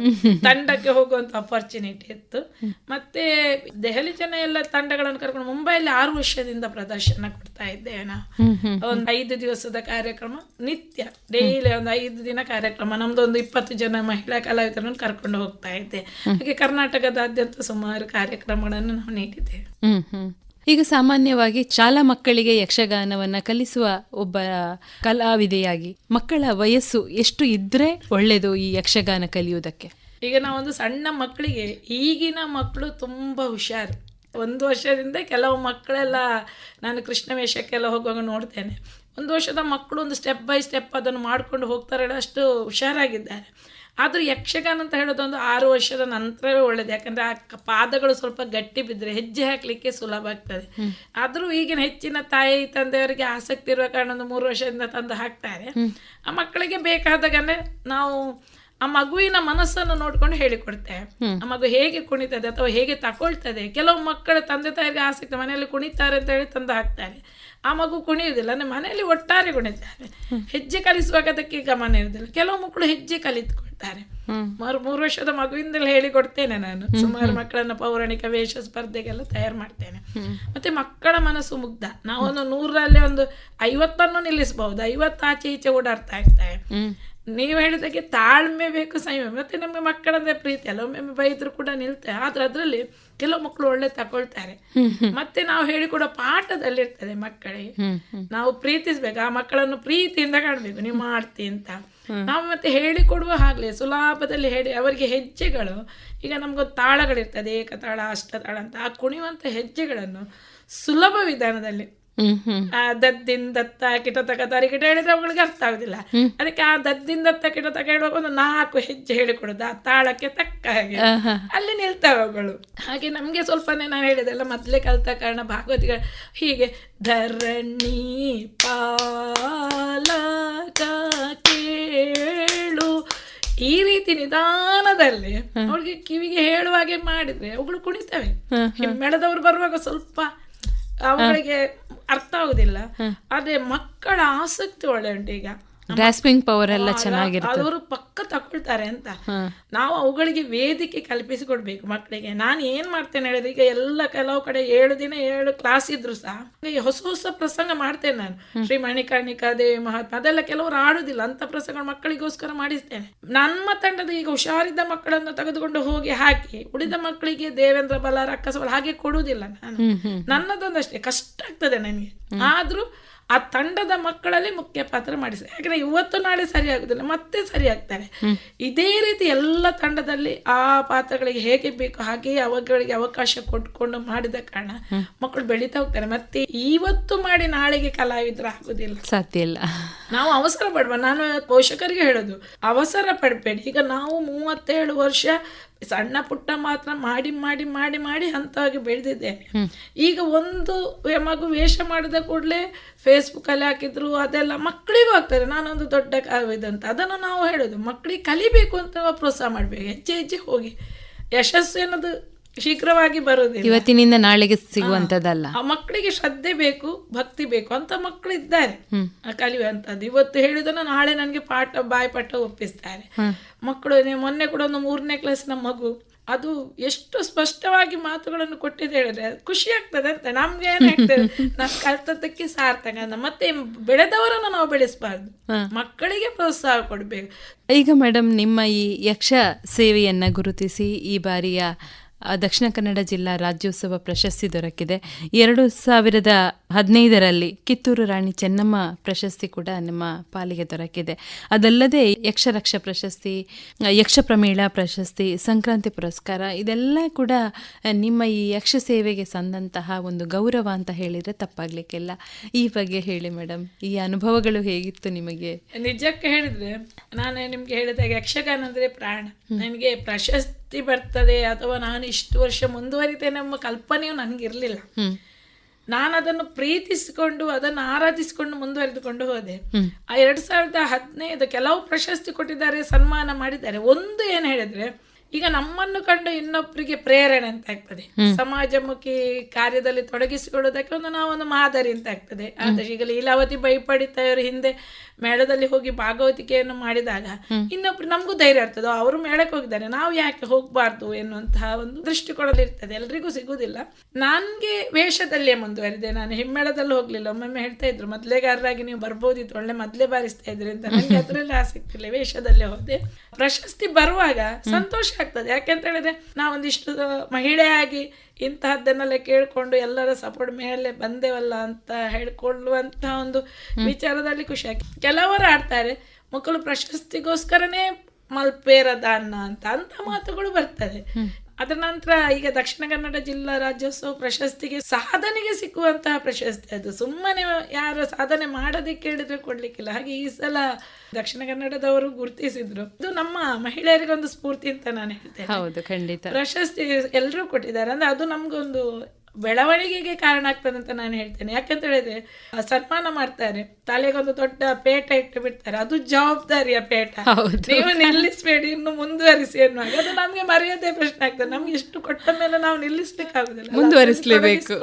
B: ತಂಡಕ್ಕೆ ಹೋಗುವಂತ ಅಪರ್ಚುನಿಟಿ ಇತ್ತು. ಮತ್ತೆ ದೆಹಲಿ ಜನ ಎಲ್ಲ ತಂಡಗಳನ್ನು ಕರ್ಕೊಂಡು ಮುಂಬೈಯಲ್ಲಿ 6 ವರ್ಷದಿಂದ ಪ್ರದರ್ಶನ ಕೊಡ್ತಾ ಇದ್ದೇವೆ ನಾವು. ಒಂದು 5 ದಿವಸದ ಕಾರ್ಯಕ್ರಮ, ನಿತ್ಯ ಡೈಲಿ ಒಂದು 5 ದಿನ ಕಾರ್ಯಕ್ರಮ. ನಮ್ದು ಒಂದು 20 ಜನ ಮಹಿಳಾ ಕಲಾವಿದರನ್ನು ಕರ್ಕೊಂಡು ಹೋಗ್ತಾ ಇದ್ದೆ. ಹಾಗೆ ಕರ್ನಾಟಕದಾದ್ಯಂತ ಸುಮಾರು ಕಾರ್ಯಕ್ರಮಗಳನ್ನು ನಾವು ನೀಡಿದ್ದೇವೆ.
A: ಈಗ ಸಾಮಾನ್ಯವಾಗಿ ಶಾಲಾ ಮಕ್ಕಳಿಗೆ ಯಕ್ಷಗಾನವನ್ನ ಕಲಿಸುವ ಒಬ್ಬ ಕಲಾವಿದೆಯಾಗಿ ಮಕ್ಕಳ ವಯಸ್ಸು ಎಷ್ಟು ಇದ್ರೆ ಒಳ್ಳೆಯದು ಈ ಯಕ್ಷಗಾನ ಕಲಿಯುವುದಕ್ಕೆ?
B: ಈಗ ನಾವೊಂದು ಸಣ್ಣ ಮಕ್ಕಳಿಗೆ, ಈಗಿನ ಮಕ್ಕಳು ತುಂಬ ಹುಷಾರು. 1 ವರ್ಷದಿಂದ ಕೆಲವು ಮಕ್ಕಳೆಲ್ಲ, ನಾನು ಕೃಷ್ಣ ವೇಷಕ್ಕೆಲ್ಲ ಹೋಗುವಾಗ ನೋಡ್ತೇನೆ, 1 ವರ್ಷದ ಮಕ್ಕಳು ಒಂದು ಸ್ಟೆಪ್ ಬೈ ಸ್ಟೆಪ್ ಅದನ್ನು ಮಾಡ್ಕೊಂಡು ಹೋಗ್ತಾರೆ, ಅಷ್ಟು ಹುಷಾರಾಗಿದ್ದಾರೆ. ಆದರೂ ಯಕ್ಷಗಾನ ಅಂತ ಹೇಳೋದೊಂದು 6 ವರ್ಷದ ನಂತರವೇ ಒಳ್ಳೇದು. ಯಾಕಂದರೆ ಆ ಪಾದಗಳು ಸ್ವಲ್ಪ ಗಟ್ಟಿ ಬಿದ್ದರೆ ಹೆಜ್ಜೆ ಹಾಕಲಿಕ್ಕೆ ಸುಲಭ ಆಗ್ತದೆ. ಆದರೂ ಈಗಿನ ಹೆಚ್ಚಿನ ತಾಯಿ ತಂದೆಯವರಿಗೆ ಆಸಕ್ತಿ ಇರುವ ಕಾರಣ ಒಂದು 3 ವರ್ಷದಿಂದ ತಂದು ಹಾಕ್ತಾರೆ. ಆ ಮಕ್ಕಳಿಗೆ ಬೇಕಾದಾಗನೇ ನಾವು ಆ ಮಗುವಿನ ಮನಸ್ಸನ್ನು ನೋಡ್ಕೊಂಡು ಹೇಳಿಕೊಡ್ತೇವೆ. ಆ ಮಗು ಹೇಗೆ ಕುಣಿತದೆ ಅಥವಾ ಹೇಗೆ ತಗೊಳ್ತದೆ. ಕೆಲವು ಮಕ್ಕಳ ತಂದೆ ತಾಯಿಗೆ ಆಸಕ್ತಿ, ಮನೆಯಲ್ಲಿ ಕುಣಿತಾರೆ ಅಂತ ಹೇಳಿ ತಂದು ಹಾಕ್ತಾರೆ. ಆ ಮಗು ಕುಣಿಯುವುದಿಲ್ಲ, ಅಂದರೆ ಮನೆಯಲ್ಲಿ ಒಟ್ಟಾರೆ ಕುಣಿತಾರೆ. ಹೆಜ್ಜೆ ಕಲಿಸುವಾಗ ಅದಕ್ಕೆ ಗಮನ ಇರುವುದಿಲ್ಲ. ಕೆಲವು ಮಕ್ಕಳು ಹೆಜ್ಜೆ ಕಲಿತುಕೊಳ್ತಾರೆ. 3 ವರ್ಷದ ಮಗುವಿಂದಲೇ ಹೇಳಿಕೊಡ್ತೇನೆ ನಾನು. ಸುಮಾರು ಮಕ್ಕಳನ್ನ ಪೌರಾಣಿಕ ವೇಷ ಸ್ಪರ್ಧೆಗೆಲ್ಲ ತಯಾರು ಮಾಡ್ತೇನೆ. ಮತ್ತೆ ಮಕ್ಕಳ ಮನಸ್ಸು ಮುಗ್ಧ. ನಾವೊಂದು 100ರಲ್ಲಿ ಒಂದು 50 ನಿಲ್ಲಿಸಬಹುದು, 50 ಆಚೆ ಈಚೆ ಓಡಾಡ್ತಾ ಇರ್ತಾರೆ. ನೀವು ಹೇಳಿದಾಗೆ ತಾಳ್ಮೆ ಬೇಕು, ಸಂಯಮ. ಮತ್ತೆ ನಮಗೆ ಮಕ್ಕಳಂದ್ರೆ ಪ್ರೀತಿ ಅಲ್ಲ, ಒಮ್ಮೊಮ್ಮೆ ಬೈದ್ರು ಕೂಡ ನಿಲ್ತಾರೆ. ಆದ್ರೆ ಅದರಲ್ಲಿ ಕೆಲವು ಮಕ್ಕಳು ಒಳ್ಳೆ ತಗೊಳ್ತಾರೆ. ಮತ್ತೆ ನಾವು ಹೇಳಿಕೊಡೋ ಪಾಠದಲ್ಲಿರ್ತದೆ ಮಕ್ಕಳಿಗೆ ನಾವು ಪ್ರೀತಿಸ್ಬೇಕು, ಆ ಮಕ್ಕಳನ್ನು ಪ್ರೀತಿಯಿಂದ ಕಾಣಬೇಕು, ನೀವು ಮಾಡ್ತಿ ಅಂತ ನಾವು ಮತ್ತೆ ಹೇಳಿಕೊಡುವ ಹಾಗಲೇ ಸುಲಭದಲ್ಲಿ ಹೇಳಿ ಅವರಿಗೆ ಹೆಜ್ಜೆಗಳು. ಈಗ ನಮ್ಗೊಂದು ತಾಳಗಳಿರ್ತದೆ, ಏಕತಾಳ, ಅಷ್ಟತಾಳ ಅಂತ. ಆ ಕುಣಿಯುವಂತ ಹೆಜ್ಜೆಗಳನ್ನು ಸುಲಭ ವಿಧಾನದಲ್ಲಿ ದದ್ದಿಂದ ಕಿಟತಕ ತರಿಗಿಟ ಹೇಳಿದ್ರೆ ಅವುಗಳಿಗೆ ಅರ್ಥ ಆಗುದಿಲ್ಲ. ಅದಕ್ಕೆ ಆ ದದ್ದಿಂದ ಕಿಟತಕ ಹೇಳುವಾಗ ಒಂದು 4 ಹೆಜ್ಜೆ ಹೇಳಿಕೊಡುದು ಆ ತಾಳಕ್ಕೆ ತಕ್ಕ ಹಾಗೆ, ಅಲ್ಲಿ ನಿಲ್ತವೆ ಅವುಗಳು. ಹಾಗೆ ನಮ್ಗೆ ಸ್ವಲ್ಪನೇ ನಾನು ಹೇಳಿದೆಲ್ಲ ಮೊದಲೇ ಕಲ್ತ ಕಾರಣ ಭಾಗವತಿಗಳು ಹೀಗೆ ಧರಣಿ ಪಾಲಕ ಕೇಳು, ಈ ರೀತಿ ನಿಧಾನದಲ್ಲಿ ಅವ್ರಿಗೆ ಕಿವಿಗೆ ಹೇಳುವಾಗೆ ಮಾಡಿದ್ರೆ ಅವುಗಳು ಕುಣಿತವೆ. ಹಿಮ್ಮೆಳದವ್ರು ಬರುವಾಗ ಸ್ವಲ್ಪ ಅವಗಳಿಗೆ ಅರ್ಥ ಆಗುದಿಲ್ಲ. ಆದ್ರೆ ಮಕ್ಕಳ ಆಸಕ್ತಿ ಒಳ್ಳೆ ಉಂಟು. ಈಗ
A: ಗ್ರಾಸ್ಪಿಂಗ್ ಪವರ್ ಎಲ್ಲ ಚೆನ್ನಾಗಿರುತ್ತೆ.
B: ಅವರು ಪಕ್ಕ ತಗೊಳ್ತಾರೆ ಅಂತ ನಾವು ಅವುಗಳಿಗೆ ವೇದಿಕೆ ಕಲ್ಪಿಸಿಕೊಡ್ಬೇಕು ಮಕ್ಕಳಿಗೆ. ನಾನು ಏನ್ ಮಾಡ್ತೇನೆ ಹೇಳಿದ್ರೆ, ಈಗ ಎಲ್ಲ ಕೆಲವು ಕಡೆ 7 ದಿನ 7 ಕ್ಲಾಸ್ ಇದ್ರು ಸಹ ಹೊಸ ಹೊಸ ಪ್ರಸಂಗ ಮಾಡ್ತೇನೆ ನಾನು. ಶ್ರೀ ಮಣಿಕರ್ಣಿಕಾ ದೇವಿ ಮಹಾತ್ಮ ಅದೆಲ್ಲ ಕೆಲವರು ಆಡುದಿಲ್ಲ, ಅಂತ ಪ್ರಸಂಗ ಮಕ್ಕಳಿಗೋಸ್ಕರ ಮಾಡಿಸ್ತೇನೆ. ನಮ್ಮ ತಂಡದ ಈಗ ಹುಷಾರಿದ್ದ ಮಕ್ಕಳನ್ನು ತೆಗೆದುಕೊಂಡು ಹೋಗಿ ಹಾಕಿ ಉಳಿದ ಮಕ್ಕಳಿಗೆ ದೇವೇಂದ್ರ ಬಲಾರ ಅಕ್ಕಸಬಲ ಹಾಗೆ ಕೊಡುವುದಿಲ್ಲ ನಾನು. ನನ್ನದೊಂದಷ್ಟೇ ಕಷ್ಟ ಆಗ್ತದೆ ನನಗೆ, ಆದ್ರೂ ಆ ತಂಡದ ಮಕ್ಕಳಲ್ಲಿ ಮುಖ್ಯ ಪಾತ್ರ ಮಾಡಿಸಿ. ಯಾಕಂದ್ರೆ ಇವತ್ತು ನಾಳೆ ಸರಿ ಆಗುದಿಲ್ಲ, ಮತ್ತೆ ಸರಿ ಆಗ್ತಾರೆ. ಇದೇ ರೀತಿ ಎಲ್ಲ ತಂಡದಲ್ಲಿ ಆ ಪಾತ್ರಗಳಿಗೆ ಹೇಗೆ ಬೇಕು ಹಾಗೆಯೇ ಅವುಗಳಿಗೆ ಅವಕಾಶ ಕೊಟ್ಕೊಂಡು ಮಾಡಿದ ಕಾರಣ ಮಕ್ಕಳು ಬೆಳೀತಾ ಹೋಗ್ತಾರೆ. ಮತ್ತೆ ಇವತ್ತು ಮಾಡಿ ನಾಳೆಗೆ ಕಲಾವಿದರು ಆಗುದಿಲ್ಲ, ಸಾಧ್ಯ ಇಲ್ಲ. ನಾವು ಅವಸರ ಪಡ್ಬಾರ್ದು. ನಾನು ಪೋಷಕರಿಗೆ ಹೇಳೋದು, ಅವಸರ ಪಡಬೇಡಿ. ಈಗ ನಾವು 37 ವರ್ಷ ಸಣ್ಣ ಪುಟ್ಟ ಮಾತ್ರ ಮಾಡಿ ಮಾಡಿ ಮಾಡಿ ಮಾಡಿ ಹಂತವಾಗಿ ಬೆಳೆದಿದ್ದೇನೆ. ಈಗ ಒಂದು ಮಗು ವೇಷ ಮಾಡಿದ ಕೂಡಲೇ ಫೇಸ್ಬುಕ್ ಅಲ್ಲಿ ಹಾಕಿದ್ರು, ಅದೆಲ್ಲ ಮಕ್ಕಳಿಗೂ ಆಗ್ತದೆ ನಾನೊಂದು ದೊಡ್ಡ ಕಲಾವಿದಂತ. ಅದನ್ನು ನಾವು ಹೇಳೋದು, ಮಕ್ಕಳಿಗೆ ಕಲಿಬೇಕು ಅಂತ ಪ್ರೋತ್ಸಾಹ ಮಾಡಬೇಕು. ಹೆಜ್ಜೆ ಹೆಜ್ಜೆ ಹೋಗಿ. ಯಶಸ್ಸು ಅನ್ನೋದು ಶೀಘ್ರವಾಗಿ ಬರುವುದಿಲ್ಲ,
A: ಇವತ್ತಿನಿಂದ ನಾಳೆಗೆ ಸಿಗುವಂತದ್ದಲ್ಲ.
B: ಆ ಮಕ್ಕಳಿಗೆ ಶ್ರದ್ಧೆ ಬೇಕು, ಭಕ್ತಿ ಬೇಕು ಅಂತ ಮಕ್ಕಳು ಇದ್ದಾರೆ ಕಲಿಯುವಂತದ್ದು. ಇವತ್ತು ಹೇಳಿದನ ನಾಳೆ ನನಗೆ ಬಾಯ್ಪಾಠ ಒಪ್ಪಿಸ್ತಾರೆ ಮಕ್ಕಳು. ಮೊನ್ನೆ ಕೂಡ ಒಂದು 3ನೇ ಕ್ಲಾಸಿನ ಮಗು, ಅದು ಎಷ್ಟು ಸ್ಪಷ್ಟವಾಗಿ ಮಾತುಗಳನ್ನು ಕೊಟ್ಟಿದೆ ಹೇಳಿದ್ರೆ ಖುಷಿ ಆಗ್ತದೆ ಅಂತ. ನಮ್ಗೆ ಏನಾಗ್ತದೆ, ನಾವು ಕಲ್ತದ್ದಕ್ಕೆ ಸಾರ್ಥಕ ಅಂತ. ಮತ್ತೆ ಬೆಳೆದವರನ್ನು ನಾವು ಬೆಳೆಸಬಾರ್ದು, ಮಕ್ಕಳಿಗೆ ಪ್ರೋತ್ಸಾಹ ಕೊಡ್ಬೇಕು.
A: ಈಗ ಮೇಡಮ್, ನಿಮ್ಮ ಈ ಯಕ್ಷ ಸೇವೆಯನ್ನ ಗುರುತಿಸಿ ಈ ಬಾರಿಯ ದಕ್ಷಿಣ ಕನ್ನಡ ಜಿಲ್ಲಾ ರಾಜ್ಯೋತ್ಸವ ಪ್ರಶಸ್ತಿ ದೊರಕಿದೆ. 2015ರಲ್ಲಿ ಕಿತ್ತೂರು ರಾಣಿ ಚೆನ್ನಮ್ಮ ಪ್ರಶಸ್ತಿ ಕೂಡ ನಿಮ್ಮ ಪಾಲಿಗೆ ದೊರಕಿದೆ. ಅದಲ್ಲದೆ ಯಕ್ಷರಕ್ಷ ಪ್ರಶಸ್ತಿ, ಯಕ್ಷ ಪ್ರಮೇಳ ಪ್ರಶಸ್ತಿ, ಸಂಕ್ರಾಂತಿ ಪುರಸ್ಕಾರ, ಇದೆಲ್ಲ ಕೂಡ ನಿಮ್ಮ ಈ ಯಕ್ಷ ಸೇವೆಗೆ ಸಂದಂತಹ ಒಂದು ಗೌರವ ಅಂತ ಹೇಳಿದರೆ ತಪ್ಪಾಗ್ಲಿಕ್ಕಿಲ್ಲ. ಈ ಬಗ್ಗೆ ಹೇಳಿ ಮೇಡಮ್, ಈ ಅನುಭವಗಳು ಹೇಗಿತ್ತು ನಿಮಗೆ?
B: ನಿಜಕ್ಕೆ ಹೇಳಿದ್ರೆ, ನಾನು ನಿಮ್ಗೆ ಹೇಳಿದಾಗ ಯಕ್ಷಗಾನ ಅಂದ್ರೆ ಪ್ರಾಣ. ನನಗೆ ಪ್ರಶಸ್ತಿ ಬರ್ತದೆ ಅಥವಾ ನಾನು ಇಷ್ಟು ವರ್ಷ ಮುಂದುವರಿತೇನೆ ಎಂಬ ಕಲ್ಪನೆಯೂ ನನಗಿರ್ಲಿಲ್ಲ. ನಾನು ಅದನ್ನು ಪ್ರೀತಿಸಿಕೊಂಡು ಅದನ್ನು ಆರಾಧಿಸಿಕೊಂಡು ಮುಂದುವರೆದುಕೊಂಡು ಹೋದೆ. ಆ 2015 ಕೆಲವು ಪ್ರಶಸ್ತಿ ಕೊಟ್ಟಿದ್ದಾರೆ, ಸನ್ಮಾನ ಮಾಡಿದ್ದಾರೆ. ಒಂದು ಏನು ಹೇಳಿದ್ರೆ, ಈಗ ನಮ್ಮನ್ನು ಕಂಡು ಇನ್ನೊಬ್ಬರಿಗೆ ಪ್ರೇರಣೆ ಅಂತ ಆಗ್ತದೆ, ಸಮಾಜಮುಖಿ ಕಾರ್ಯದಲ್ಲಿ ತೊಡಗಿಸಿಕೊಳ್ಳುವುದಕ್ಕೆ ನಾವೊಂದು ಮಾದರಿ ಅಂತ ಆಗ್ತದೆ. ಆದಷ್ಟು ಈಗ ಲೀಲಾವತಿ ಬೈಪಡಿತಾಯವರು ಹಿಂದೆ ಮೇಳದಲ್ಲಿ ಹೋಗಿ ಭಾಗವತಿಕೆಯನ್ನು ಮಾಡಿದಾಗ ಇನ್ನೊಬ್ರು ನಮಗೂ ಧೈರ್ಯ ಇರ್ತದೆ, ಅವರು ಮೇಳಕ್ಕೆ ಹೋಗಿದ್ದಾರೆ, ನಾವು ಯಾಕೆ ಹೋಗ್ಬಾರ್ದು ಎನ್ನುವಂತಹ ಒಂದು ದೃಷ್ಟಿಕೋನದಲ್ಲಿ ಇರ್ತದೆ. ಎಲ್ರಿಗೂ ಸಿಗುವುದಿಲ್ಲ. ನನ್ಗೆ ವೇಷದಲ್ಲೇ ಮುಂದುವರಿದೆ. ನಾನು ಹಿಮ್ಮೇಳದಲ್ಲಿ ಹೋಗ್ಲಿಲ್ಲ. ಒಮ್ಮೊಮ್ಮೆ ಹೇಳ್ತಾ ಇದ್ರು, ಮೊದಲೇಗಾರರಾಗಿ ನೀವು ಬರ್ಬೋದಿತ್ತು, ಒಳ್ಳೆ ಮೊದಲೇ ಬಾರಿಸ್ತಾ ಇದ್ರಿ ಅಂತ. ನನಗೆ ಅದರಲ್ಲಿ ಆಸಕ್ತಿ ಇಲ್ಲ, ವೇಷದಲ್ಲೇ ಹೋದೆ. ಪ್ರಶಸ್ತಿ ಬರುವಾಗ ಸಂತೋಷ ಆಗ್ತದೆ. ಯಾಕೆಂತ ಹೇಳಿದ್ರೆ, ನಾವೊಂದಿಷ್ಟು ಮಹಿಳೆಯಾಗಿ ಇಂತಹದ್ದನ್ನೆಲ್ಲ ಕೇಳ್ಕೊಂಡು ಎಲ್ಲರ ಸಪೋರ್ಟ್ ಮೇಲೆ ಬಂದೇವಲ್ಲ ಅಂತ ಹೇಳ್ಕೊಳ್ಳುವಂತ ಒಂದು ವಿಚಾರದಲ್ಲಿ ಖುಷಿ ಆಗಿ. ಕೆಲವರು ಆಡ್ತಾರೆ, ಮಕ್ಕಳು ಪ್ರಶಸ್ತಿಗೋಸ್ಕರನೇ ಮಲ್ಪೇರದ ಅನ್ನ ಅಂತ ಮಾತುಗಳು ಬರ್ತದೆ. ಅದರ ನಂತರ ಈಗ ದಕ್ಷಿಣ ಕನ್ನಡ ಜಿಲ್ಲಾ ರಾಜ್ಯೋತ್ಸವ ಪ್ರಶಸ್ತಿಗೆ ಸಾಧನೆಗೆ ಸಿಕ್ಕುವಂತಹ ಪ್ರಶಸ್ತಿ ಅದು. ಸುಮ್ಮನೆ ಯಾರು ಸಾಧನೆ ಮಾಡದೆ ಕೇಳಿದ್ರೆ ಕೊಡ್ಲಿಕ್ಕಿಲ್ಲ. ಹಾಗೆ ಈ ಸಲ ದಕ್ಷಿಣ ಕನ್ನಡದವರು ಗುರುತಿಸಿದ್ರು. ಇದು ನಮ್ಮ ಮಹಿಳೆಯರಿಗೊಂದು ಸ್ಫೂರ್ತಿ ಅಂತ ನಾನು ಹೇಳ್ತೇನೆ.
A: ಹೌದು, ಖಂಡಿತ.
B: ಪ್ರಶಸ್ತಿ ಎಲ್ಲರೂ ಕೊಟ್ಟಿದ್ದಾರೆ ಅಂದ್ರೆ ಅದು ನಮ್ಗೊಂದು ಬೆಳವಣಿಗೆಗೆ ಕಾರಣ ಆಗ್ತದೆ ಅಂತ ನಾನು ಹೇಳ್ತೇನೆ. ಯಾಕಂತ ಹೇಳಿದ್ರೆ, ಸನ್ಮಾನ ಮಾಡ್ತಾರೆ, ತಲೆಗೊಂದು ದೊಡ್ಡ ಪೇಟ ಇಟ್ಟು ಬಿಡ್ತಾರೆ, ಅದು ಜವಾಬ್ದಾರಿಯ ಪೇಟ. ನೀವು ನಿಲ್ಲಿಸಬೇಡಿ, ಇನ್ನು ಮುಂದುವರಿಸಿ ಅನ್ನುವಾಗ ಅದು ನಮ್ಗೆ ಮರ್ಯಾದೆ ಪ್ರಶ್ನೆ ಆಗ್ತದೆ. ನಮ್ಗೆ ಇಷ್ಟು ಕೊಟ್ಟ ಮೇಲೆ ನಾವು ನಿಲ್ಲಿಸ್ಲಿಕ್ಕಾಗುದಿಲ್ಲ,
A: ಮುಂದುವರಿಸಲೇಬೇಕು.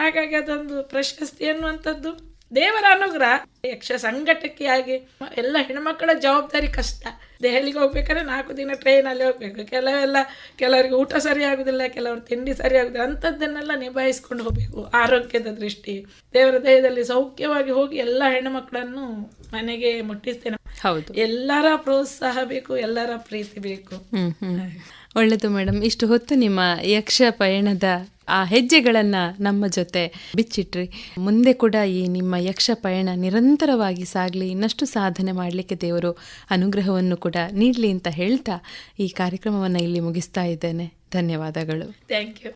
B: ಹಾಗಾಗಿ ಅದೊಂದು ಪ್ರಶಸ್ತಿ ಎನ್ನುವಂಥದ್ದು ದೇವರ ಅನುಗ್ರಹ. ಯಕ್ಷ ಸಂಘಟಕ್ಕೆ ಆಗಿ ಎಲ್ಲ ಹೆಣ್ಮಕ್ಕಳ ಜವಾಬ್ದಾರಿ ಕಷ್ಟ. ದೆಹಲಿಗೆ ಹೋಗ್ಬೇಕಾದ್ರೆ 4 ದಿನ ಟ್ರೈನಲ್ಲಿ ಹೋಗ್ಬೇಕು. ಕೆಲವರಿಗೆ ಊಟ ಸರಿ ಆಗುದಿಲ್ಲ, ಕೆಲವರು ತಿಂಡಿ ಸರಿ ಆಗುದಿಲ್ಲ. ಅಂಥದ್ದನ್ನೆಲ್ಲ ನಿಭಾಯಿಸ್ಕೊಂಡು ಹೋಗ್ಬೇಕು. ಆರೋಗ್ಯದ ದೃಷ್ಟಿ, ದೇವರ ದಯದಲ್ಲಿ ಸೌಖ್ಯವಾಗಿ ಹೋಗಿ ಎಲ್ಲ ಹೆಣ್ಣುಮಕ್ಕಳನ್ನು ಮನೆಗೆ ಮುಟ್ಟಿಸ್ತೇನೆ.
A: ಹೌದು,
B: ಎಲ್ಲರ ಪ್ರೋತ್ಸಾಹ ಬೇಕು, ಎಲ್ಲರ ಪ್ರೀತಿ ಬೇಕು.
A: ಒಳ್ಳೆಯದು ಮೇಡಮ್. ಇಷ್ಟು ಹೊತ್ತು ನಿಮ್ಮ ಯಕ್ಷ ಪಯಣದ ಆ ಹೆಜ್ಜೆಗಳನ್ನು ನಮ್ಮ ಜೊತೆ ಬಿಚ್ಚಿಟ್ರಿ. ಮುಂದೆ ಕೂಡ ಈ ನಿಮ್ಮ ಯಕ್ಷ ಪಯಣ ನಿರಂತರವಾಗಿ ಸಾಗಲಿ, ಇನ್ನಷ್ಟು ಸಾಧನೆ ಮಾಡಲಿಕ್ಕೆ ದೇವರು ಅನುಗ್ರಹವನ್ನು ಕೂಡ ನೀಡಲಿ ಅಂತ ಹೇಳ್ತಾ ಈ ಕಾರ್ಯಕ್ರಮವನ್ನು ಇಲ್ಲಿ ಮುಗಿಸ್ತಾ ಇದ್ದೇನೆ. ಧನ್ಯವಾದಗಳು.
B: Thank you.